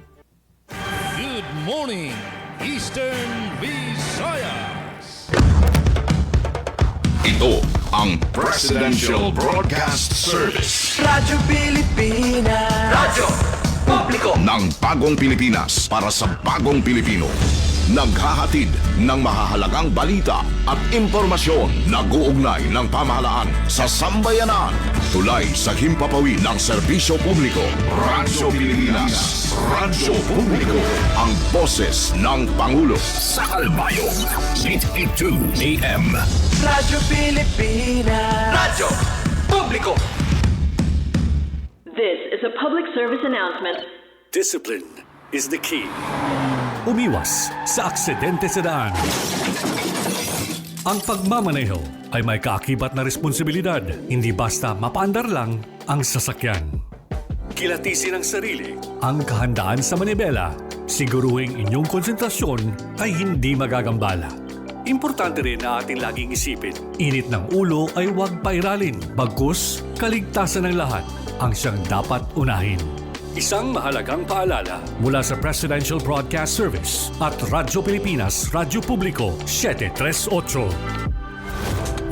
Good morning, Eastern Visayas.
Ito ang Presidential Broadcast Service
Radyo Pilipinas, Radyo Publiko
ng Bagong Pilipinas para sa Bagong Pilipino. Naghahatid ng mahahalagang balita at impormasyon na guugnay ng pamahalaan sa sambayanan. Tulay sa himpapawid ng serbisyo publiko. Radyo Pilipinas, Radyo Publiko, ang boses ng Pangulo. Sa Calbayog, 882 AM.
Radyo Pilipinas, Radyo Publiko.
This is a public service announcement.
Discipline is the key. Umiwas sa aksidente sa daan. Ang pagmamaneho ay may kaakibat na responsibilidad, hindi basta mapaandar lang ang sasakyan. Kilatisin ang sarili, ang kahandaan sa manibela, siguruhing inyong konsentrasyon ay hindi magagambala. Importante rin na ating laging isipin, init ng ulo ay huwag pairalin, bagkus kaligtasan ng lahat ang siyang dapat unahin. Isang mahalagang paalala mula sa Presidential Broadcast Service at Radyo Pilipinas, Radyo Publiko, 738.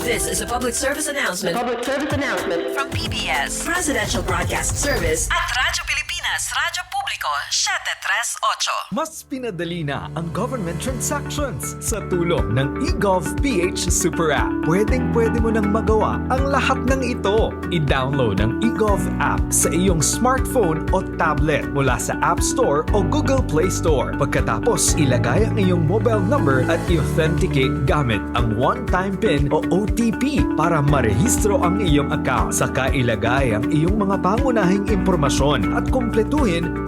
This is a public service announcement.
Public service announcement
From PBS, Presidential Broadcast Service
at Radyo Pilipinas.
Pilipinas, Radyo Publiko, 738.
Mas pinadali na ang government transactions sa tulong ng eGovPH Super App. Pwedeng-pwede mo nang magawa ang lahat ng ito. I-download ang eGov app sa iyong smartphone o tablet mula sa App Store o Google Play Store. Pagkatapos, ilagay ang iyong mobile number at i-authenticate gamit ang one-time PIN o OTP para marehistro ang iyong account. Saka ilagay ang iyong mga pangunahing impormasyon at kumpletuhin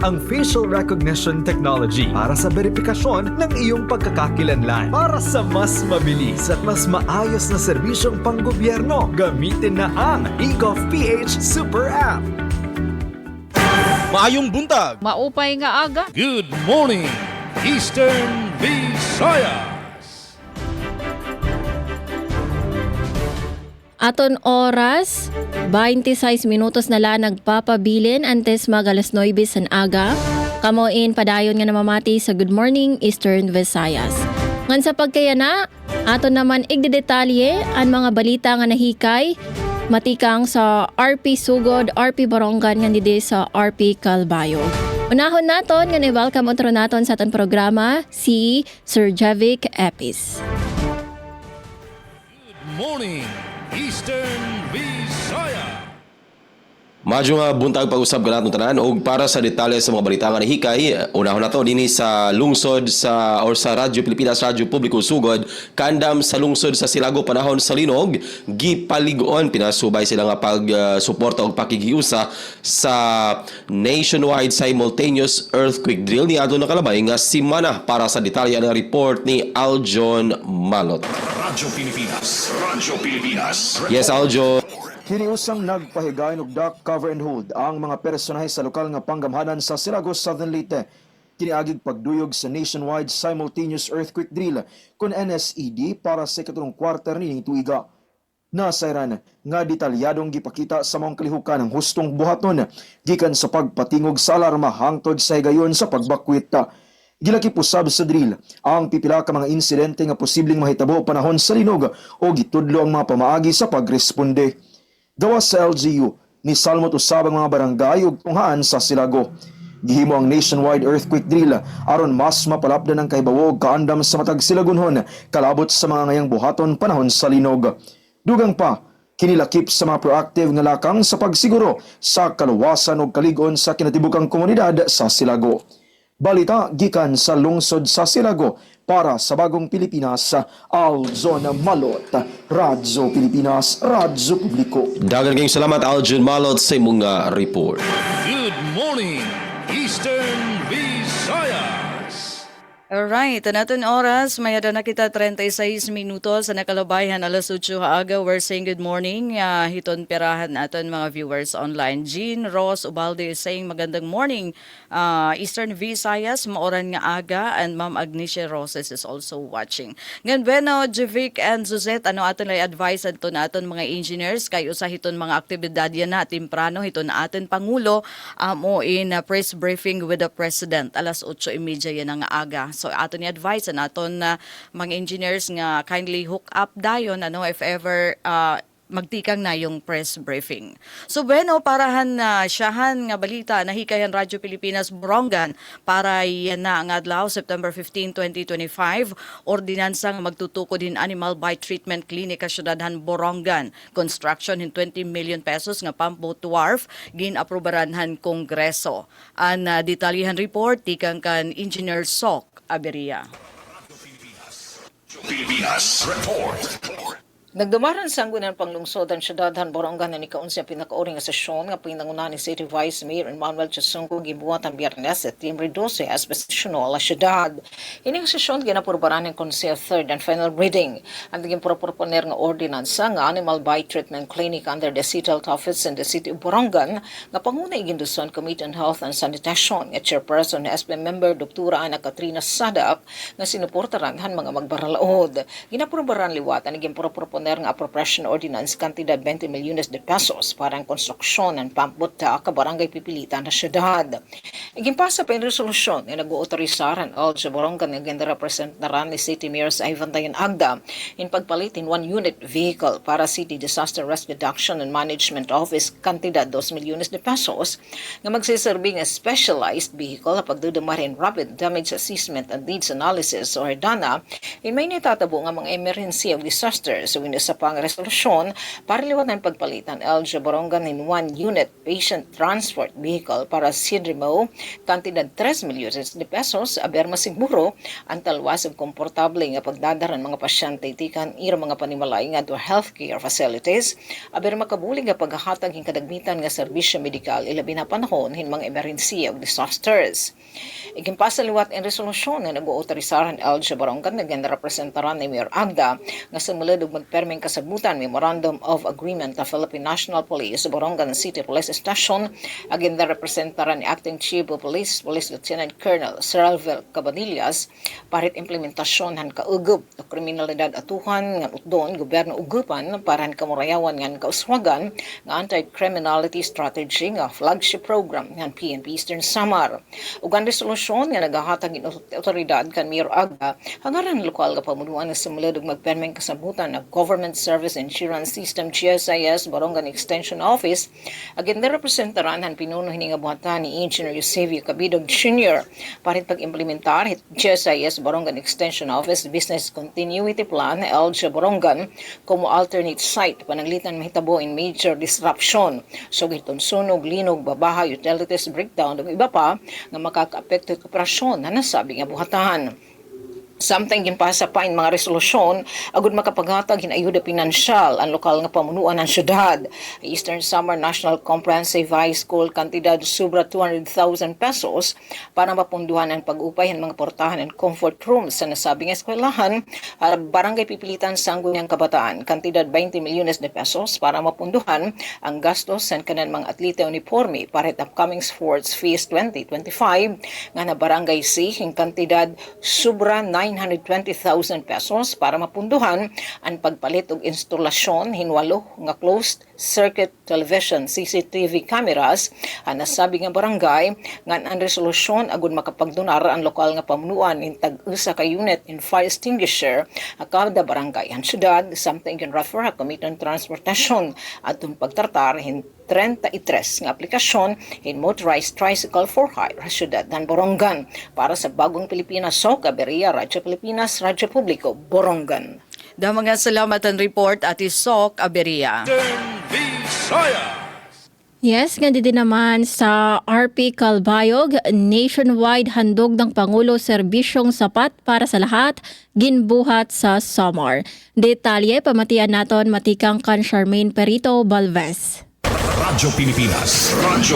ang facial recognition technology para sa verifikasyon ng iyong pagkakakilanlan. Para sa mas mabilis at mas maayos na serbisyong panggobyerno, gamitin na ang eGovPH Super App.
Maayong buntag.
Maupay nga aga.
Good morning, Eastern Visayas.
Aton oras, 26 minutos na lang nagpapabilin antes mag alas 9 san aga. Kamoin padayon nga namamati sa Good Morning Eastern Visayas. Ngan sa pagkayana, aton naman igdedetalye ang mga balita nga nahikay matikang sa RP Sugod, RP Borongan nga didi sa RP Calbayo. Unahon naton nga ni-welcome otro naton sa aton programa si Sir Javic Epis.
Good morning, Eastern Visayas.
Medyo nga buntag pag-usap ka natin tanan o para sa detalye sa mga balita nga nahikay, unahon na to din sa lungsod sa Radyo Pilipinas, Radyo Publiko Sugod, kandam sa lungsod sa Silago panahon sa linog, gipaligon pinasubay sila nga pag-suporta o pakighiusa sa nationwide simultaneous earthquake drill ni adto nakalabay nga simana. Para sa detalye ng report ni Aljon Malot.
Radyo Pilipinas. Radyo Pilipinas.
Yes, Aljo.
Hiniusang nagpahigayon og dock cover and hold ang mga personahe sa lokal nga panggamhanan sa Silago, Southern Leyte. Kiniagig pagduyog sa nationwide simultaneous earthquake drill kun NSED para sa ikatlong quarter nining tuiga. Nasayran nga detalyadong gipakita sa mga kalihukan ng hustong buhaton gikan sa pagpatingog sa alarma hangtod sa higayon sa pagbakwit. Gilaki pusab sa drill ang pipila ka mga insidente nga posibleng mahitabo panahon sa linog o gitudlo ang mga pamaagi sa pagresponde. Gawas sa LGU, ni salmot usab ang mga barangay ug tunghaan sa Silago. Gihimo ang nationwide earthquake drill aron mas mapalapdan ang kahibawo ug kaandam sa matag Silagunhon kalabot sa mga ngayang buhaton panahon sa linog. Dugang pa, kinilakip sa mga proactive nga lakang sa pagsiguro sa kaluwasan ug kalig-on sa kinatibukang komunidad sa Silago. Balita gikan sa lungsod sa Silago para sa Bagong Pilipinas, Aljon Malot, Radyo Pilipinas, Radyo Publiko.
Dagan kayong salamat Aljon Malot sa imong report.
Good morning, Eastern Visayas.
Alright, natin oras, mayada na kita 36 minutos sa nakalabayhan alas 8 haaga. We're saying good morning. Hiton pirahan natin mga viewers online. Jean Ross Ubalde is saying magandang morning. Eastern Visayas, maoran nga aga, and Ma'am Agnesia Roses is also watching. Ngan bueno, Javic and Suzette, ano aton lay advice ato naton mga engineers kay usa hiton mga aktibidad yan na temprano hiton aton pangulo mo in press briefing with the president alas 8:30 yan nga aga. So aton ni advice naton mga engineers nga kindly hook up dayon if ever magtikang na yung press briefing. So bueno, parahan na siyahan nga balita nahikayan Radyo Pilipinas Borongan para yan na ang adlaw September 15, 2025. Ordinansa nga magtutuko din Animal Bite Treatment Clinic sa syudadhan Borongan. Construction in 20 million pesos nga Pampo Dwarf gin-aprobaranhan Kongreso. Ang detalyihan report tikang kan Engineer Sok Aberia.
Pilipinas Report.
Nagdumaran sa anggunan panglungsodan syudadhan Borongan na nikaon siya pinakauring sesyon nga pinangunahan ni City Vice Mayor Emmanuel Chasungco gibuhat ang Biyernes at Timbre 12 as positional la syudad. Ining sesyon ginapurbaran ng Konseyo third and final reading. Ang naging proponer nga ordinansa nga Animal Bite Treatment Clinic under the City Health Office in the City of Borongan nga panguna iginduson Committee on Health and Sanitation nga chairperson na SB member Dr. Ana Katrina Sadak nga sinuportaran han mga magbaralaod. Ginapurbaran liwat ang naging proponer proponer nga appropriation ordinance kantidad 20 milyones de pesos para ang konstruksyon ng pambuta ka barangay pipilitan na syudad. Igimpasa pa yung resolusyon na nag-uautorisaran o sa Borongan nga ganda representaran ni City Mayor Ivan Dayan Agda in pagpalitin 1 unit vehicle para City Disaster Risk Reduction and Management Office kantidad 2 milyones de pesos nga magsiserbi nga specialized vehicle na pagdudamarin rapid damage assessment and needs analysis or DANA in may natatabo nga mga emergency of disaster sa sa pang resolusyon para liwatan pagpalitan LG Borongan in 1 unit patient transport vehicle para Sidrimo kantidad 3 milyones de pesos aber masiguro ang talwas ug komportable nga pagdadaran mga pasyente tikan ira mga panimalay nga to healthcare facilities aber makabulig nga paghahatag ng kadagmitan nga serbisyo medikal ilabi na panahon hin mga emergency ug disasters. Igimpasa liwat ang resolusyon na nag-uautorisaran LG Borongan nga representaran ni Mayor Agda nga sumulod og magpermeng kasabutan Memorandum of Agreement sa Philippine National Police Borongan City Police Station agenda representaran ni Acting Chief of Police Lieutenant Colonel Seralvel Cabadillas parit implementasyon han kaugob o kriminalidad atuhan nga utdon gobyerno ugupan para kamurayawan nga kauswagan nga anti-criminality strategy nga flagship program ng PNP Eastern Samar. Ug ang resolusyon nga nagahatag in otoridad kan Mayor Agda hangaran lokal nga pamunuan nga simulad og magpermeng kasabutan ng Government Service Insurance System GSIS Borongan Extension Office agenda representaran han pinuno hini nga buhatan ni Engineer Eusebio Cabidog Jr. parit pag-implementar GSIS Borongan Extension Office Business Continuity Plan LG Borongan como alternate site pananglitan mahitabo in major disruption so giton sunog, linog, babaha, utilities breakdown ug iba pa nga makakaapekto sa operasyon na nasabi nga buhatan. Samtang ginpasa pa in mga resolusyon agud makapaghatag hin ayuda pinansyal ang lokal nga pamunuan ng syudad. Eastern Samar National Comprehensive High School kantidad sobra 200,000 pesos para mapunduhan ang pag-upay ng mga portahan and comfort rooms sa nasabing eskwelahan barangay pipilitan Sangguniang Kabataan kantidad 20 milyones de pesos para mapunduhan ang gastos sa kanan mga atleta uniforme para at upcoming Sports Feast 2025 nga na barangay C ang kantidad sobra 920,000 pesos para mapunduhan ang pagpalit og instalasyon hinwalo nga closed circuit television CCTV cameras ang nasabi nga barangay nga ang resolusyon agud makapagdonar ang lokal nga pamunuan in tag-usa ka unit in fire extinguisher kada barangay ang syudad samtang can refer ang Committee on Transportation atong pagtratar hin 33 nga aplikasyon in motorized tricycle for hire sa syudad ng Borongan para sa Bagong Pilipinas Soka Beria Radyo Pilipinas Radyo Publiko Borongan.
Mga salamat ang report at Sok Aberia.
Eastern Visayas.
Yes, nga din naman sa RP Calbayog, nationwide handog ng Pangulo serbisyong sapat para sa lahat, ginbuhat sa Samar. Detalye, pamatian naton matikang kan Charmaine Perito Balvez.
Radyo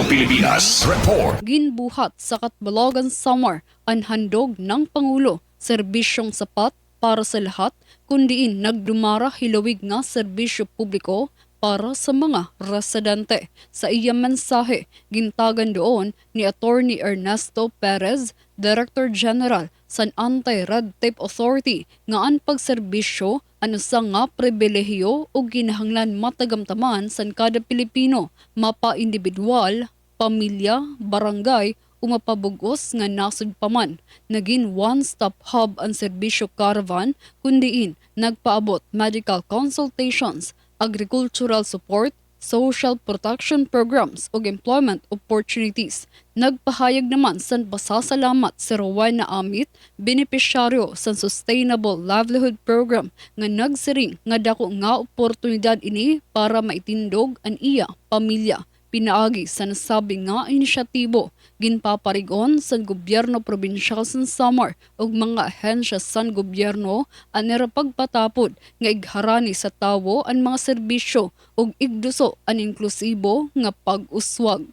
Pilipinas Report.
Ginbuhat sa Katbalogan Samar ang handog ng Pangulo serbisyong sapat para sa lahat, kundiin nagdumara hilawig nga serbisyo publiko para sa mga residente. Sa iyang mensahe, gintagan doon ni Attorney Ernesto Perez, Director General sa Anti-Red Tape Authority nga ang pagserbisyo ano sa nga pribilehiyo o ginahanglan matagamtaman sa kada Pilipino, mapa individual, pamilya, barangay, o mapabugos nga nasud pa man. Naging one-stop hub ang serbisyo caravan, kundiin nagpaabot medical consultations, agricultural support, social protection programs ug employment opportunities. Nagpahayag naman sa pasasalamat si Rowan na Amit, benepisyaryo sa Sustainable Livelihood Program nga nagsiring nga dako nga oportunidad ini para maitindog ang iya pamilya. Pinaagi sa nasabing nga inisyatibo, ginpaparigon sa gobyerno probinsyal sa Samar ug mga ahensya sa gobyerno ang pagpatapod nga igharani sa tawo ang mga serbisyo ug igduso ang inklusibo nga pag-uswag.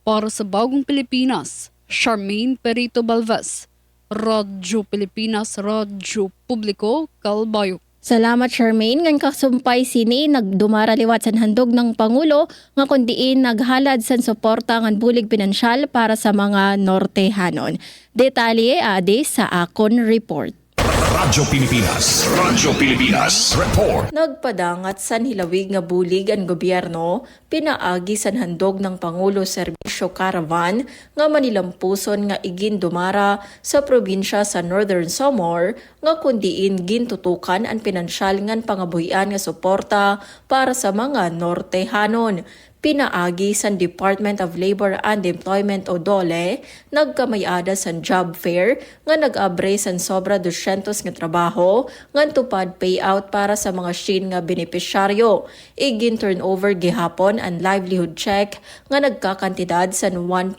Para sa Bagong Pilipinas, Charmaine Perito Balvez, Radyo Pilipinas, Radyo Publiko, Calbayog.
Salamat Charmaine, ngan kasumpay sini nagdumara liwat sa handog ng Pangulo nga kundiin naghalad sa suporta ngan bulig pinansyal para sa mga Nortehanon. Detalye ade sa akon report.
Radyo Pilipinas. Radyo Pilipinas. Report.
Nagpadangat san hilawig nga bulig ang gobyerno, pinaagi san handog ng Pangulo Serbisyo Caravan nga manilampuson nga igin dumara sa probinsya sa Northern Samar nga kundiin gintutukan ang pinansyal ngan pangabuhian nga suporta para sa mga Nortehanon. Pinaagi sa Department of Labor and Employment o DOLE, nagkamayada sa job fair nga nag-abre sa sobra 200 nga trabaho nga tupad payout para sa mga shin nga benepisyaryo. Igin turnover gihapon ang livelihood check nga nagkakantidad sa 1.7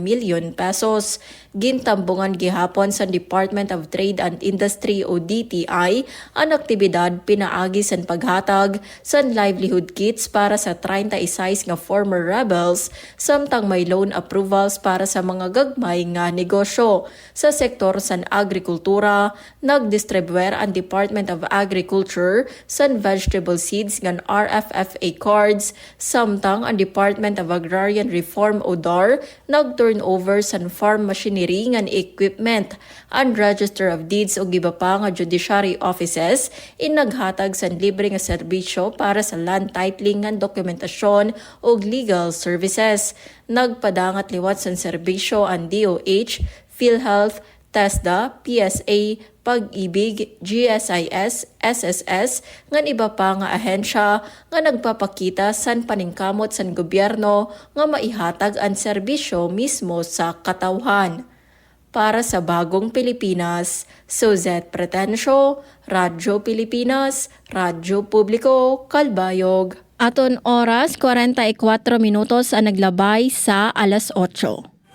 million pesos. Gintambungan gihapon sa Department of Trade and Industry o DTI ang aktibidad pinaagi sa paghatag sa livelihood kits para sa 36 nga former rebels samtang may loan approvals para sa mga gagmay nga negosyo. Sa sektor sa agrikultura, nagdistribuer ang Department of Agriculture sa vegetable seeds ng RFFA cards samtang ang Department of Agrarian Reform o DAR nag-turnover sa farm machinery ng equipment. Ang Register of Deeds o giba pa nga judiciary offices inaghatag sa libre nga serbisyo para sa land titling ng dokumentasyon o legal services. Nagpadangat liwat sa serbisyo ang DOH, PhilHealth, TESDA, PSA, Pag-ibig, GSIS, SSS, ngan iba pa nga ahensya nga nagpapakita san paningkamot san gobyerno nga maihatag ang serbisyo mismo sa katawhan. Para sa Bagong Pilipinas, Suzette Pretensio, Radyo Pilipinas, Radyo Publiko, Kalbayog. Aton oras, 44 minutos ang naglabay sa alas 8.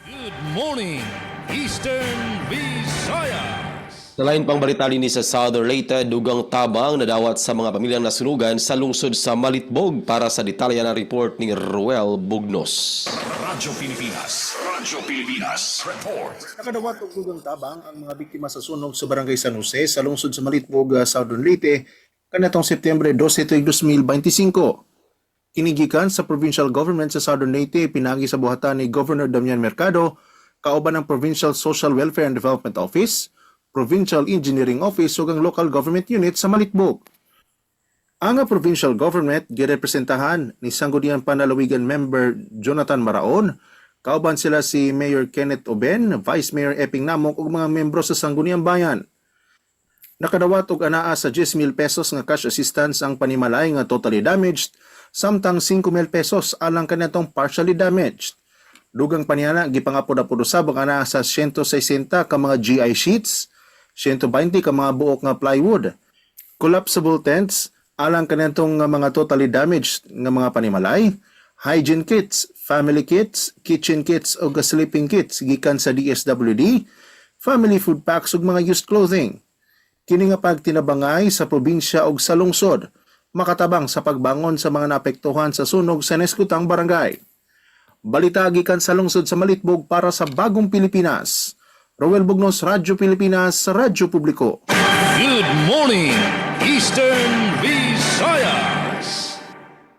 Good morning, Eastern Visayas.
Sa lain pang balita ni sa Southern Leyte, dugang tabang nadawat sa mga pamilyang nasunugan sa lungsod sa Malitbog. Para sa detalya na report ni Ruel Bugnos.
Radyo Pilipinas. Radyo Pilipinas. Report.
Nakadawat og dugang tabang ang mga biktima sa sunog sa Barangay San Jose sa lungsod sa Malitbog, Southern Leyte kanatong Setyembre 12, 2025. Kinigikan sa provincial government sa Southern Leyte, pinagi sa buhatan ni Governor Damian Mercado, kauban ng Provincial Social Welfare and Development Office, Provincial Engineering Office ug ang local government unit sa Malitbog. Ang provincial government girepresentahan ni Sangguniang Panalawigan member Jonathan Maraon, kauban sila si Mayor Kenneth Oben, Vice Mayor Eping Namok ug mga membro sa Sangguniang Bayan. Nakadawat og anaa sa 10,000 pesos nga cash assistance ang panimalay nga totally damaged, samtang 5,000 pesos alang kanatong partially damaged. Dugang paniana gipangapod-apod usab ang anaa sa 160 ka mga GI sheets, 120 ka mga buok nga plywood, collapsible tents alang kanatong mga totally damaged nga mga panimalay, hygiene kits, family kits, kitchen kits ug sleeping kits gikan sa DSWD, family food packs ug mga used clothing. Kini nga pagtinabangay sa probinsya ug sa lungsod, makatabang sa pagbangon sa mga naapektuhan sa sunog sa neskutang barangay. Balita gikan sa lungsod sa Malitbog para sa Bagong Pilipinas. Roel Bugnos, Radyo Pilipinas, Radyo Publiko.
Good morning, Eastern Visayas.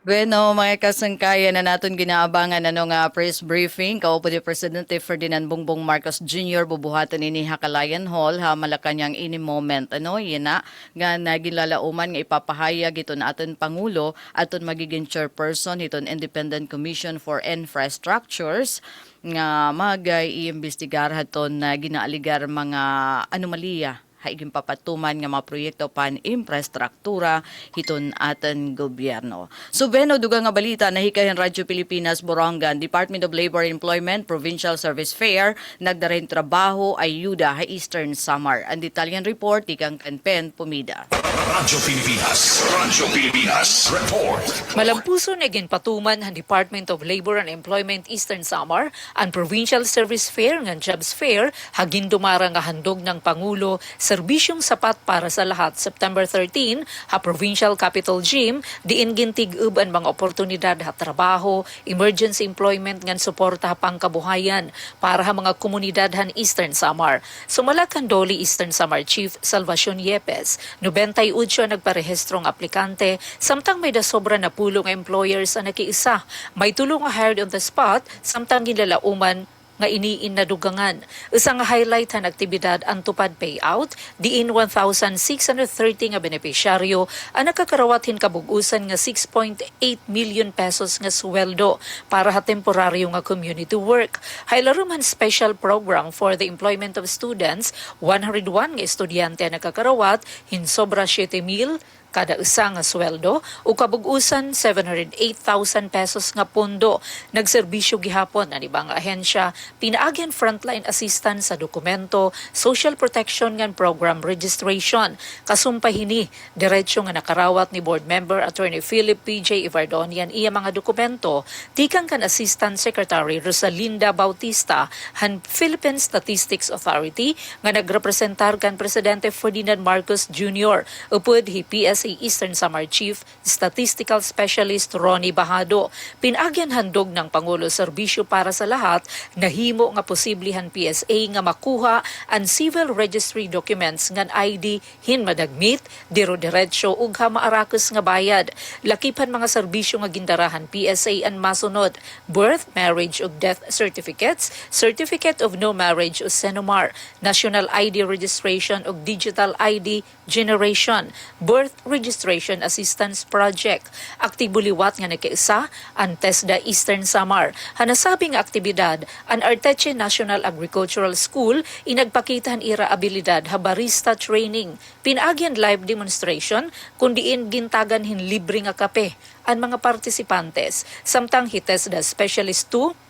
Bueno, mga kasangkayan na natin ginaabangan nga press briefing. Kaupo ni Presidente Ferdinand Bongbong Marcos Jr. bubuhatan ni Hakalayan Hall ha Malacanang ini moment. Yan na nga nagilalauman nga ipapahayag ito na aton Pangulo aton magiging chairperson iton Independent Commission for Infrastructures nga mag-iimbestigar haton na ginaaligar mga anomalya haiging papatuman nga mga proyekto pan infrastruktura hiton aten gobyerno. So beno duga nga balita nahikayan Radyo Pilipinas Borongan, Department of Labor and Employment Provincial Service Fair nagdarin trabaho ayuda ha Eastern Samar. Ang detalyan report ikang Kanpen Pumida.
Radyo Pilipinas. Radyo Pilipinas. Report.
Malampuso na ginpatuman ang Department of Labor and Employment Eastern Samar ang Provincial Service Fair ng Jobs Fair hagin dumara nga handog ng Pangulo serbisyong sapat para sa lahat. September 13 ha Provincial Capital Gym diin gintig-ub ang mga oportunidad ha trabaho, emergency employment ngan suporta ha pangkabuhayan para ha mga komunidad han Eastern Samar. Sumalak kan Doli Eastern Samar Chief Salvacion Yepes, 98 nagparehistrong aplikante, samtang may dasobra na pulong employers ang nakiisa. May tulong nga hired on the spot, samtang ginlalauman nga iniin na dugangan. Isang highlight han aktibidad ang tupad payout, diin 1,630 nga benepisyaryo ang nakakarawat kabugusan nga 6.8 million pesos nga sweldo para ha temporaryo nga community work. Haylarum han special program for the employment of students, 101 nga estudyante ang nakakarawat, hinsobra 7,000 kada isa nga sweldo o kabugusan 708,000 pesos nga pondo. Nagserbisyo gihapon ang ibang ahensya, pinaagyan frontline assistance sa dokumento, social protection ngan program registration. Kasumpahini, diretsyo nga nakarawat ni board member Attorney Philip P.J. Ivardonian iya mga dokumento, tikang kan Assistant Secretary Rosalinda Bautista han Philippine Statistics Authority nga nagrepresentar kan Presidente Ferdinand Marcos Jr. upod hi PSA Eastern Samar Chief Statistical Specialist Ronnie Bahado. Pinagyan handog ng Pangulo serbisyo para sa lahat, nahimo nga posiblihan PSA nga makuha ang civil registry documents ngan ID hin madagmit, diro diretsyo ug maarakos nga bayad. Lakipan mga serbisyo nga gindarahan PSA ang masunod: birth, marriage ug death certificates, certificate of no marriage o CENOMAR, national ID registration ug digital ID generation, birth Registration Assistance Project. Aktibuliwat nga nagkaisa ang TESDA Eastern Samar. Hanasabing aktibidad, ang Arteche National Agricultural School inagpakitan ira abilidad ha barista training. Pinagyan live demonstration kundiin gintagan hin libre nga kape ang mga partisipantes. Samtang hi TESDA Specialist 2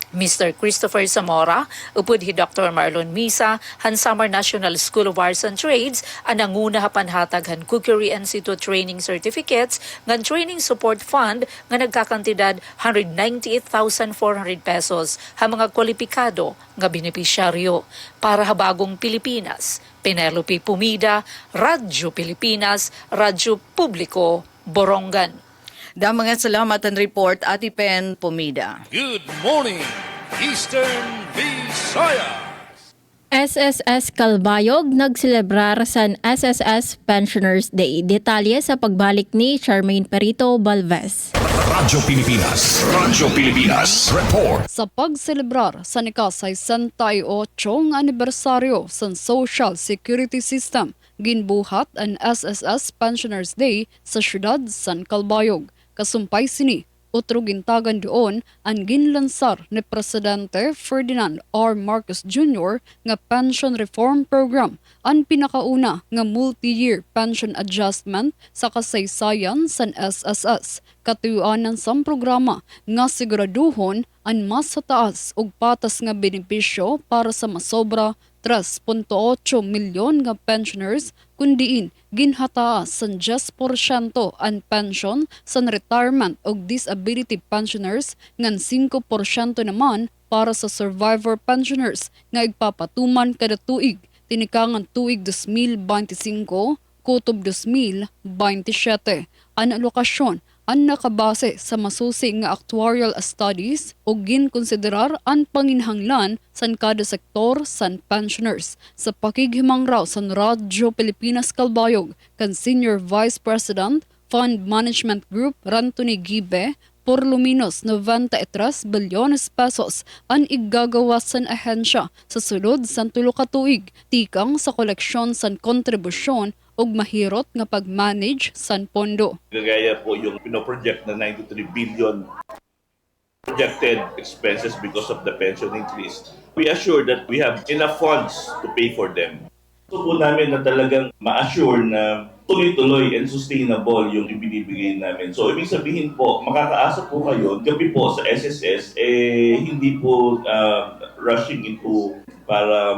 Mr. Christopher Zamora, upod hi Dr. Marlon Misa, han Samar National School of Arts and Trades, ang nanguna hapanhatag han Cookery Institute Training Certificates, ngan Training Support Fund, nga nagkakantidad 198,400 pesos, ha mga kwalipikado nga benepisyaryo. Para habagong Pilipinas, Penelope Pumida, Radyo Pilipinas, Radyo Publiko, Borongan.
Da mga salamat ang report, Ati Pen Pumida.
Good morning, Eastern Visayas.
SSS Calbayog nagselebrar sa SSS Pensioners Day. Detalye sa pagbalik ni Charmaine Perito Balvez.
Radyo Pilipinas Report.
Sa pagselebrar sa ika-68 nga anibersaryo sa Social Security System, ginbuhat ang SSS Pensioners Day sa siyudad San Calbayog. Kasumpay sini, utro gintagan doon ang ginlansar ni Presidente Ferdinand R. Marcos Jr. nga Pension Reform Program, ang pinakauna nga multi-year pension adjustment sa kasaysayan sa SSS. Katuyuanan sa programa nga siguraduhon ang mas sa taas ug patas nga benepisyo para sa masobra 3.8 milyon nga pensioners, kundiin ginhataas sa 10% ang pension sa retirement o disability pensioners, ngan 5% naman para sa survivor pensioners nga igpapatuman kada tuig, tinikangan tuig 2025, kutob 2027. Ang alokasyon ang nakabase sa masusi nga actuarial studies o ginkonsiderar ang panginhanglan sa kada sektor sa pensioners. Sa pakighimang raw sa Radyo Pilipinas Calbayog kan Senior Vice President, Fund Management Group Rantony Gibe, por luminos 93 bilyones pesos ang igagawas sa ahensya sa sulod sa tulo ka tuig, tikang sa koleksyon sa kontribusyon ug mahirot nga pag-manage san pondo.
Gagaya po yung pinoproject na 93 billion projected expenses because of the pension increase. We assure that we have enough funds to pay for them. So po namin na talagang ma-assure na tuloy-tuloy and sustainable yung ibinibigay namin. So ibig sabihin po, makakaasa po kayo gabi po sa SSS, hindi po rushing into para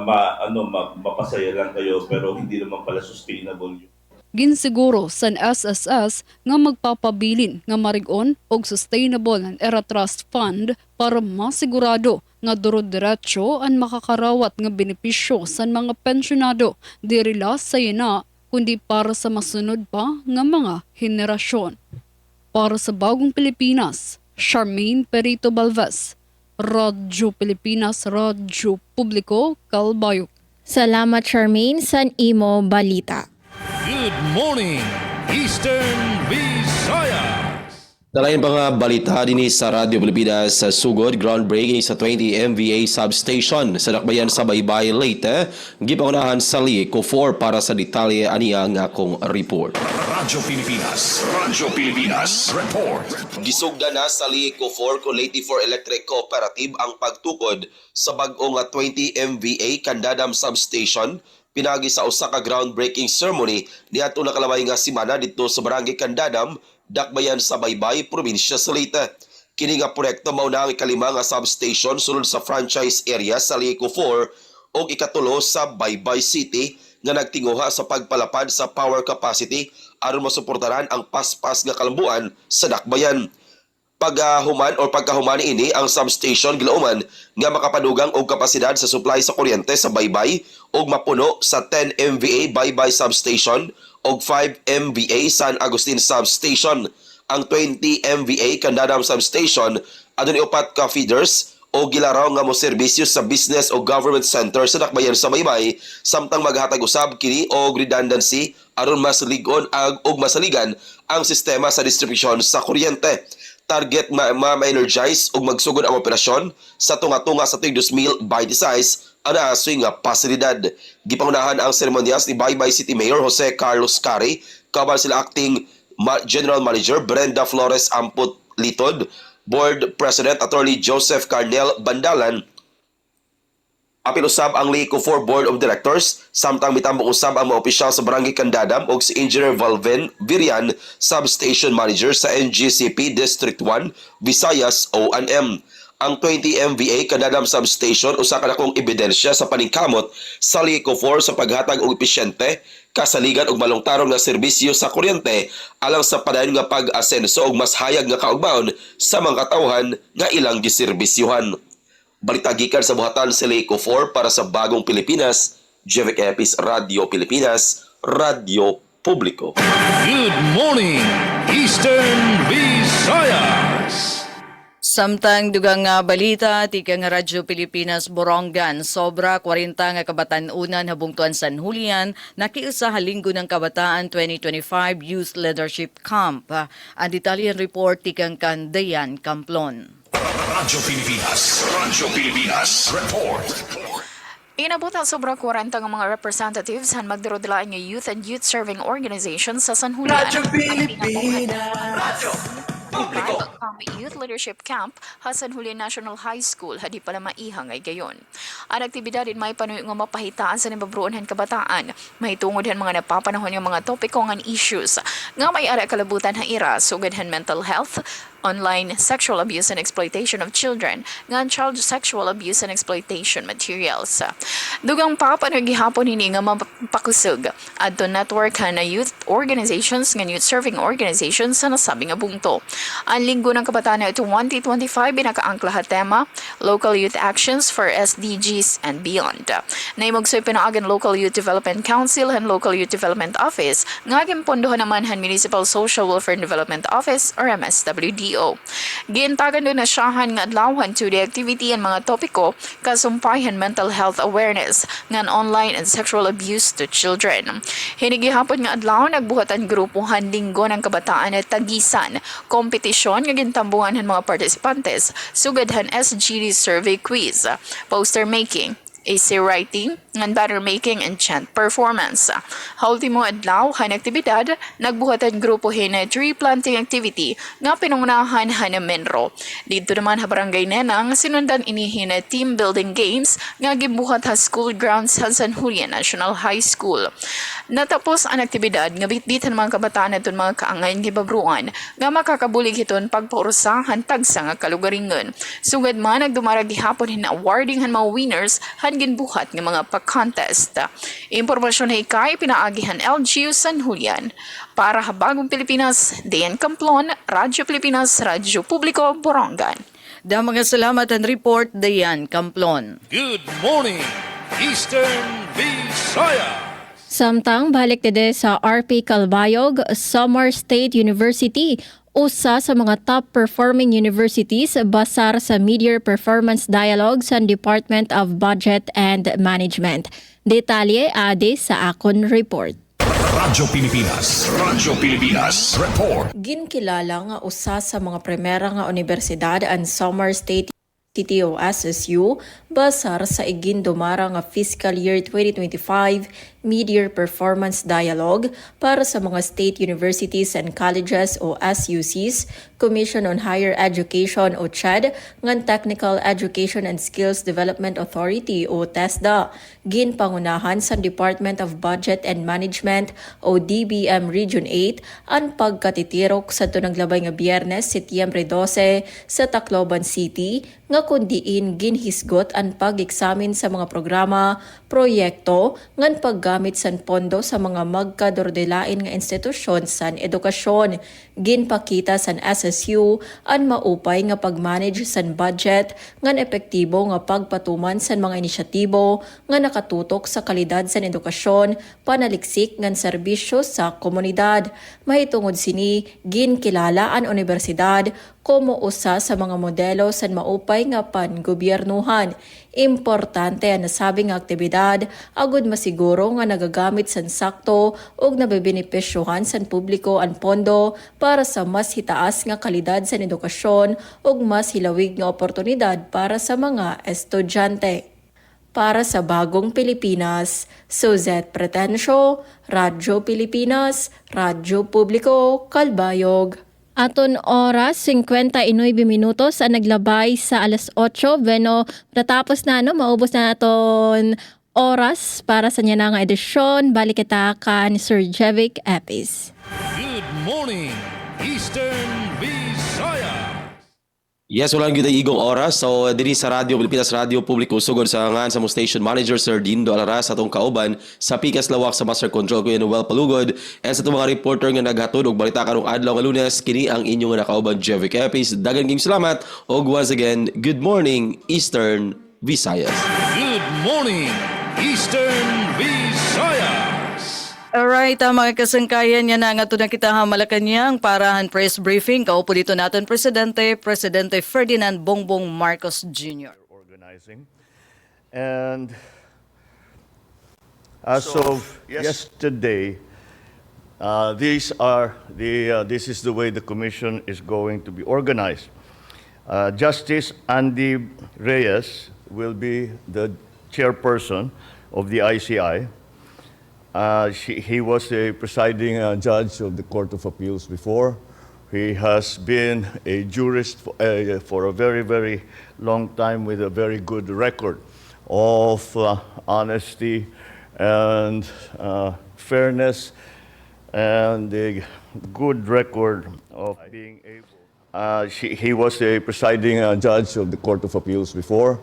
mapasaya lang kayo pero hindi naman pala sustainable yun.
Ginsiguro sa SSS nga magpapabilin nga marig-on og sustainable and era trust fund para masigurado nga durod-diretso ang makakarawat nga benepisyo sa mga pensyonado diri la sa ina kundi para sa masunod pa nga mga henerasyon. Para sa Bagong Pilipinas, Charmaine Perito Balvez, Radyo Pilipinas, Radyo Publiko, Calbayog.
Salamat Charmaine sa imo balita.
Good morning, Eastern Visayas.
Dalayan pa nga balita din sa Radyo Pilipinas sa sugod groundbreaking sa 20 MVA substation sa Dakbayan sa Baybay Leyte. Gipangunahan sa Lico 4 para sa detalye aniya ang akong report.
Radyo Pilipinas Report.
Gisugda na sa Lico 4 kung Leyte 4 Electric Cooperative ang pagtukod sa bag-o nga 20 MVA Candadam substation pinagi sa usa ka groundbreaking ceremony niadto nakalabay nga semana dito sa Barangay Candadam, Dakbayan sa Baybay, probinsya sa Leyte. Kini nga proyekto mao na ang ikalima nga substation sulod sa franchise area sa Lico 4 o ikatulo sa Baybay City nga nagtinguha sa pagpalapad sa power capacity aron masuportaran ang paspas nga kalambuan sa Dakbayan. Pagkahuman ini ang substation gilauman nga makapadugang og kapasidad sa supply sa kuryente sa Baybay og mapuno sa 10 MVA Baybay substation og 5 MVA San Agustin substation. Ang 20 MVA Candadam substation adunay upat ka feeders o gilaraw nga mo serbisyo sa business o government center sa Dakbayan sa Baybay samtang maghatag usab kini og redundancy aron mas ligon og masaligan ang sistema sa distribusyon sa kuryente. Target ma-energize ug magsugod ang operasyon sa tunga-tunga sa tuig 2026 ana asoy nga pasilidad. Gipangunahan ang seremonyas ni Baybay City Mayor Jose Carlos Cari, kaban sila acting General Manager Brenda Flores Amput Litod, Board President Attorney Joseph Carnel Bandalan, apil usab ang Lico 4 Board of Directors, samtang mitambok usab ang mga opisyal sa Barangay Candadam o si Engineer Valven Virian, Substation Manager sa NGCP District 1, Visayas O&M. Ang 20 MVA Candadam Substation usa ka dakong ebidensya sa paningkamot sa Lico 4 sa paghatag og epesyente, kasaligan og malungtarong nga serbisyo sa kuryente alang sa padayon nga pag-asenso og mas hayag nga kaugmaon sa mga katawhan nga ilang giserbisyuhan. Balita gikan sa buhatan sa Lico 4 para sa Bagong Pilipinas, Jevic Epis, Radio Pilipinas, Radio Publiko.
Good morning, Eastern Visayas!
Samtang dugang nga balita, tika nga Radyo Pilipinas Borongan, sobra 40 nga kabatan-unan habungtuan San Julian, nakiusa halinggo ng kabataan 2025 Youth Leadership Camp. Ang detalye report tikang Kandayan Camplon.
Radyo Pilipinas Report.
Inabot ang sobra 40 ng mga representatives han magdarudlaan ng youth and youth serving organizations sa San Julian. Radyo Pilipinas! Youth Leadership Camp sa San Julian National High School hadi pala maihang ay gayon. Ang aktibidad din may panuyo nga mapahitaan sa nababruonhan kabataan, may tungod han mga napapanahon yung mga topiko nga issues nga may ara kalabutan ha ira sugad han mental health, online sexual abuse and exploitation of children, nga child sexual abuse and exploitation materials. Dugang papanog gihapon hini nga mapakusog adto network na youth organizations nga youth serving organizations sa nasabi nga bungto. Ang linggo ng kabataan ito 2025 binakaangkla tema Local Youth Actions for SDGs and Beyond. Naimugsoy pinaagan Local Youth Development Council and Local Youth Development Office nga gimpondohan naman han Municipal Social Welfare and Development Office or MSWDO. Gintagan doon na siyahan nga adlawhan to the activity and mga topiko kasumpayan mental health awareness ngan online and sexual abuse to children. Hinigihapon nga adlaw nagbuhatan grupuhan linggo ng kabataan at tagisan kompetisyon nga gintambuhan ng mga partisipantes sugadhan SGD survey quiz, poster making, essay writing, and banner making and chant performance. Ultimo adlaw han aktibidad nagbuhatan grupo na tree planting activity nga pinungunahan han Menro. Dito naman ha Barangay Nenang sinundan inihin na team building games nga gibuhat ha school grounds sa San Julian National High School. Natapos ang aktibidad nga bitbitan mga kabataan aton mga kaangay gibabruan nga makakabulig hiton pagpaurusahan tagsa nga kalugaringon. Sugad man nagdumarag gihapon hin awarding han mga winners han ginbuhat nga mga contest. Impormasyon ay kay pinaagihan LGU San Julian. Para sa Bagong Pilipinas, Dayan Camplon, Radyo Pilipinas, Radyo Publiko, Borongan.
Mga salamat ang report, Dayan Camplon.
Good morning, Eastern Visayas!
Samtang balik dede sa RP Calbayog, Samar State University, usa sa mga top-performing universities basar sa Mid-Year Performance Dialogue sa Department of Budget and Management. Detalye ade sa akon report.
Radyo Pilipinas. Radyo Pilipinas. Report.
Ginkilala nga usa sa mga primera nga universidad ang Samar State City o SSU basar sa igindumara nga fiscal year 2025 Mid-Year Performance Dialogue para sa mga state universities and colleges o SUCs, Commission on Higher Education o CHED, ngan Technical Education and Skills Development Authority o TESDA, ginpangunahan sa Department of Budget and Management o DBM Region 8 ang pagkatitirok sa tunaglabay nga Biyernes, Setyembre 12 sa Tacloban City nga kundiin ginhisgot ang pag-eksamin sa mga programa, proyekto ngan paggamit san pondo sa mga magkadordelain nga institusyon san edukasyon. Ginpakita san SSU ang maupay nga pagmanage san budget ngan epektibo nga pagpatuman san mga inisyatibo nga nakatutok sa kalidad san edukasyon, panaliksik ngan serbisyo sa komunidad. Mahitungod sini ginkilala ang universidad como usa sa mga modelo sa maupay nga pan-gobyernuhan. Importante ang nasabing aktibidad agud masiguro nga nagagamit san sakto ug nabebenepisyohan san publiko ang pondo para sa mas hitaas nga kalidad sa edukasyon ug mas hilawig nga oportunidad para sa mga estudyante. Para sa Bagong Pilipinas, Suzette Pretencio, Radyo Pilipinas, Radyo Publiko, Kalbayog. Aton oras, 59 minutos ang naglabay sa alas 8. Beno, natapos na, maubos na aton oras para sa niya nga edisyon. Balik kita kan Sir Jevic Epis.
Good morning, Eastern Visayas.
Yes, walang gyud ay igong oras. So, diri sa Radyo Pilipinas, Radyo Publiko, sugod sa ngan sa mo station manager, Sir Dindo Alaras, atong kauban, sa Pikas Lawak sa Master Control, Kuya Noel Palugod, and sa itong mga reporter nga naghatod og balita karong adlaw nga Lunes, kini ang inyong nakauban, Jevic Epis. Dagan ging salamat, og once again, good morning, Eastern Visayas.
Good morning, Eastern Visayas.
Alright, mga kasangkayan, yan na nga ito na kita ha Malacanang parahan press briefing. Kaupo dito natin Presidente Ferdinand Bongbong Marcos Jr.
Organizing. And as of yesterday, this is the way the commission is going to be organized. Justice Andy Reyes will be the chairperson of the ICI. He was a presiding judge of the Court of Appeals before. He has been a jurist for a very, very long time with a very good record of honesty and fairness and a good record of being able. He was a presiding judge of the Court of Appeals before.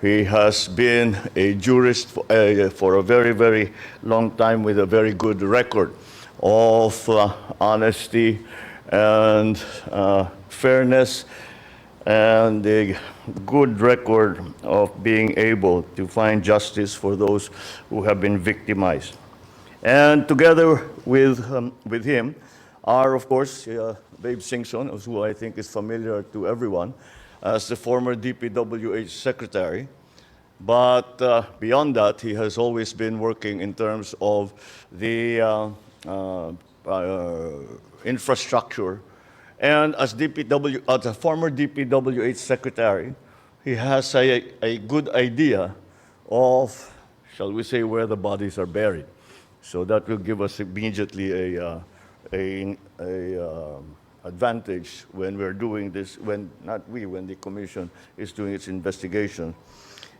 He has been a jurist for a very, very long time with a very good record of honesty and fairness and a good record of being able to find justice for those who have been victimized. And together with him are, of course, Babe Singson, who I think is familiar to everyone, as the former DPWH secretary. But beyond that, he has always been working in terms of the infrastructure. And as a former DPWH secretary, he has a good idea of, shall we say, where the bodies are buried. So that will give us immediately a advantage when we're doing this, when the commission is doing its investigation.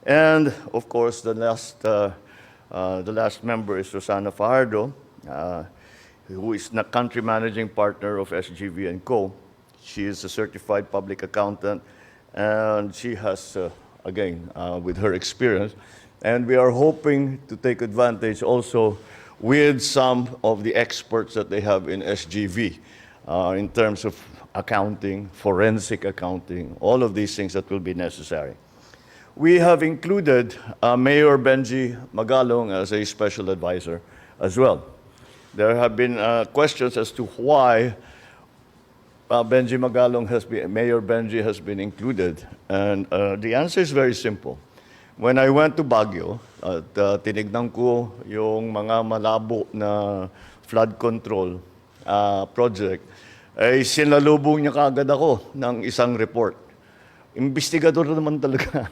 And of course, the last member is Rosana Fajardo, who is the country managing partner of SGV & Co. She is a certified public accountant, and she has, again, with her experience, and we are hoping to take advantage also with some of the experts that they have in SGV. In terms of accounting, forensic accounting, all of these things that will be necessary. We have included Mayor Benji Magalong as a special advisor as well. There have been questions as to why Mayor Benji has been included, and the answer is very simple. When I went to Baguio, tinignan ko yung mga malabo na flood control project, ay sinalubong niya kaagad ako ng isang report. Investigador naman talaga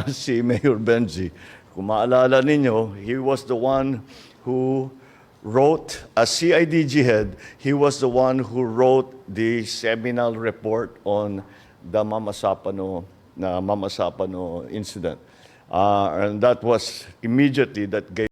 si Mayor Benji. Kung maalala ninyo, he was the one who wrote, as CIDG head, he was the one who wrote the seminal report on the Mama Sapano incident. And that was immediately that gave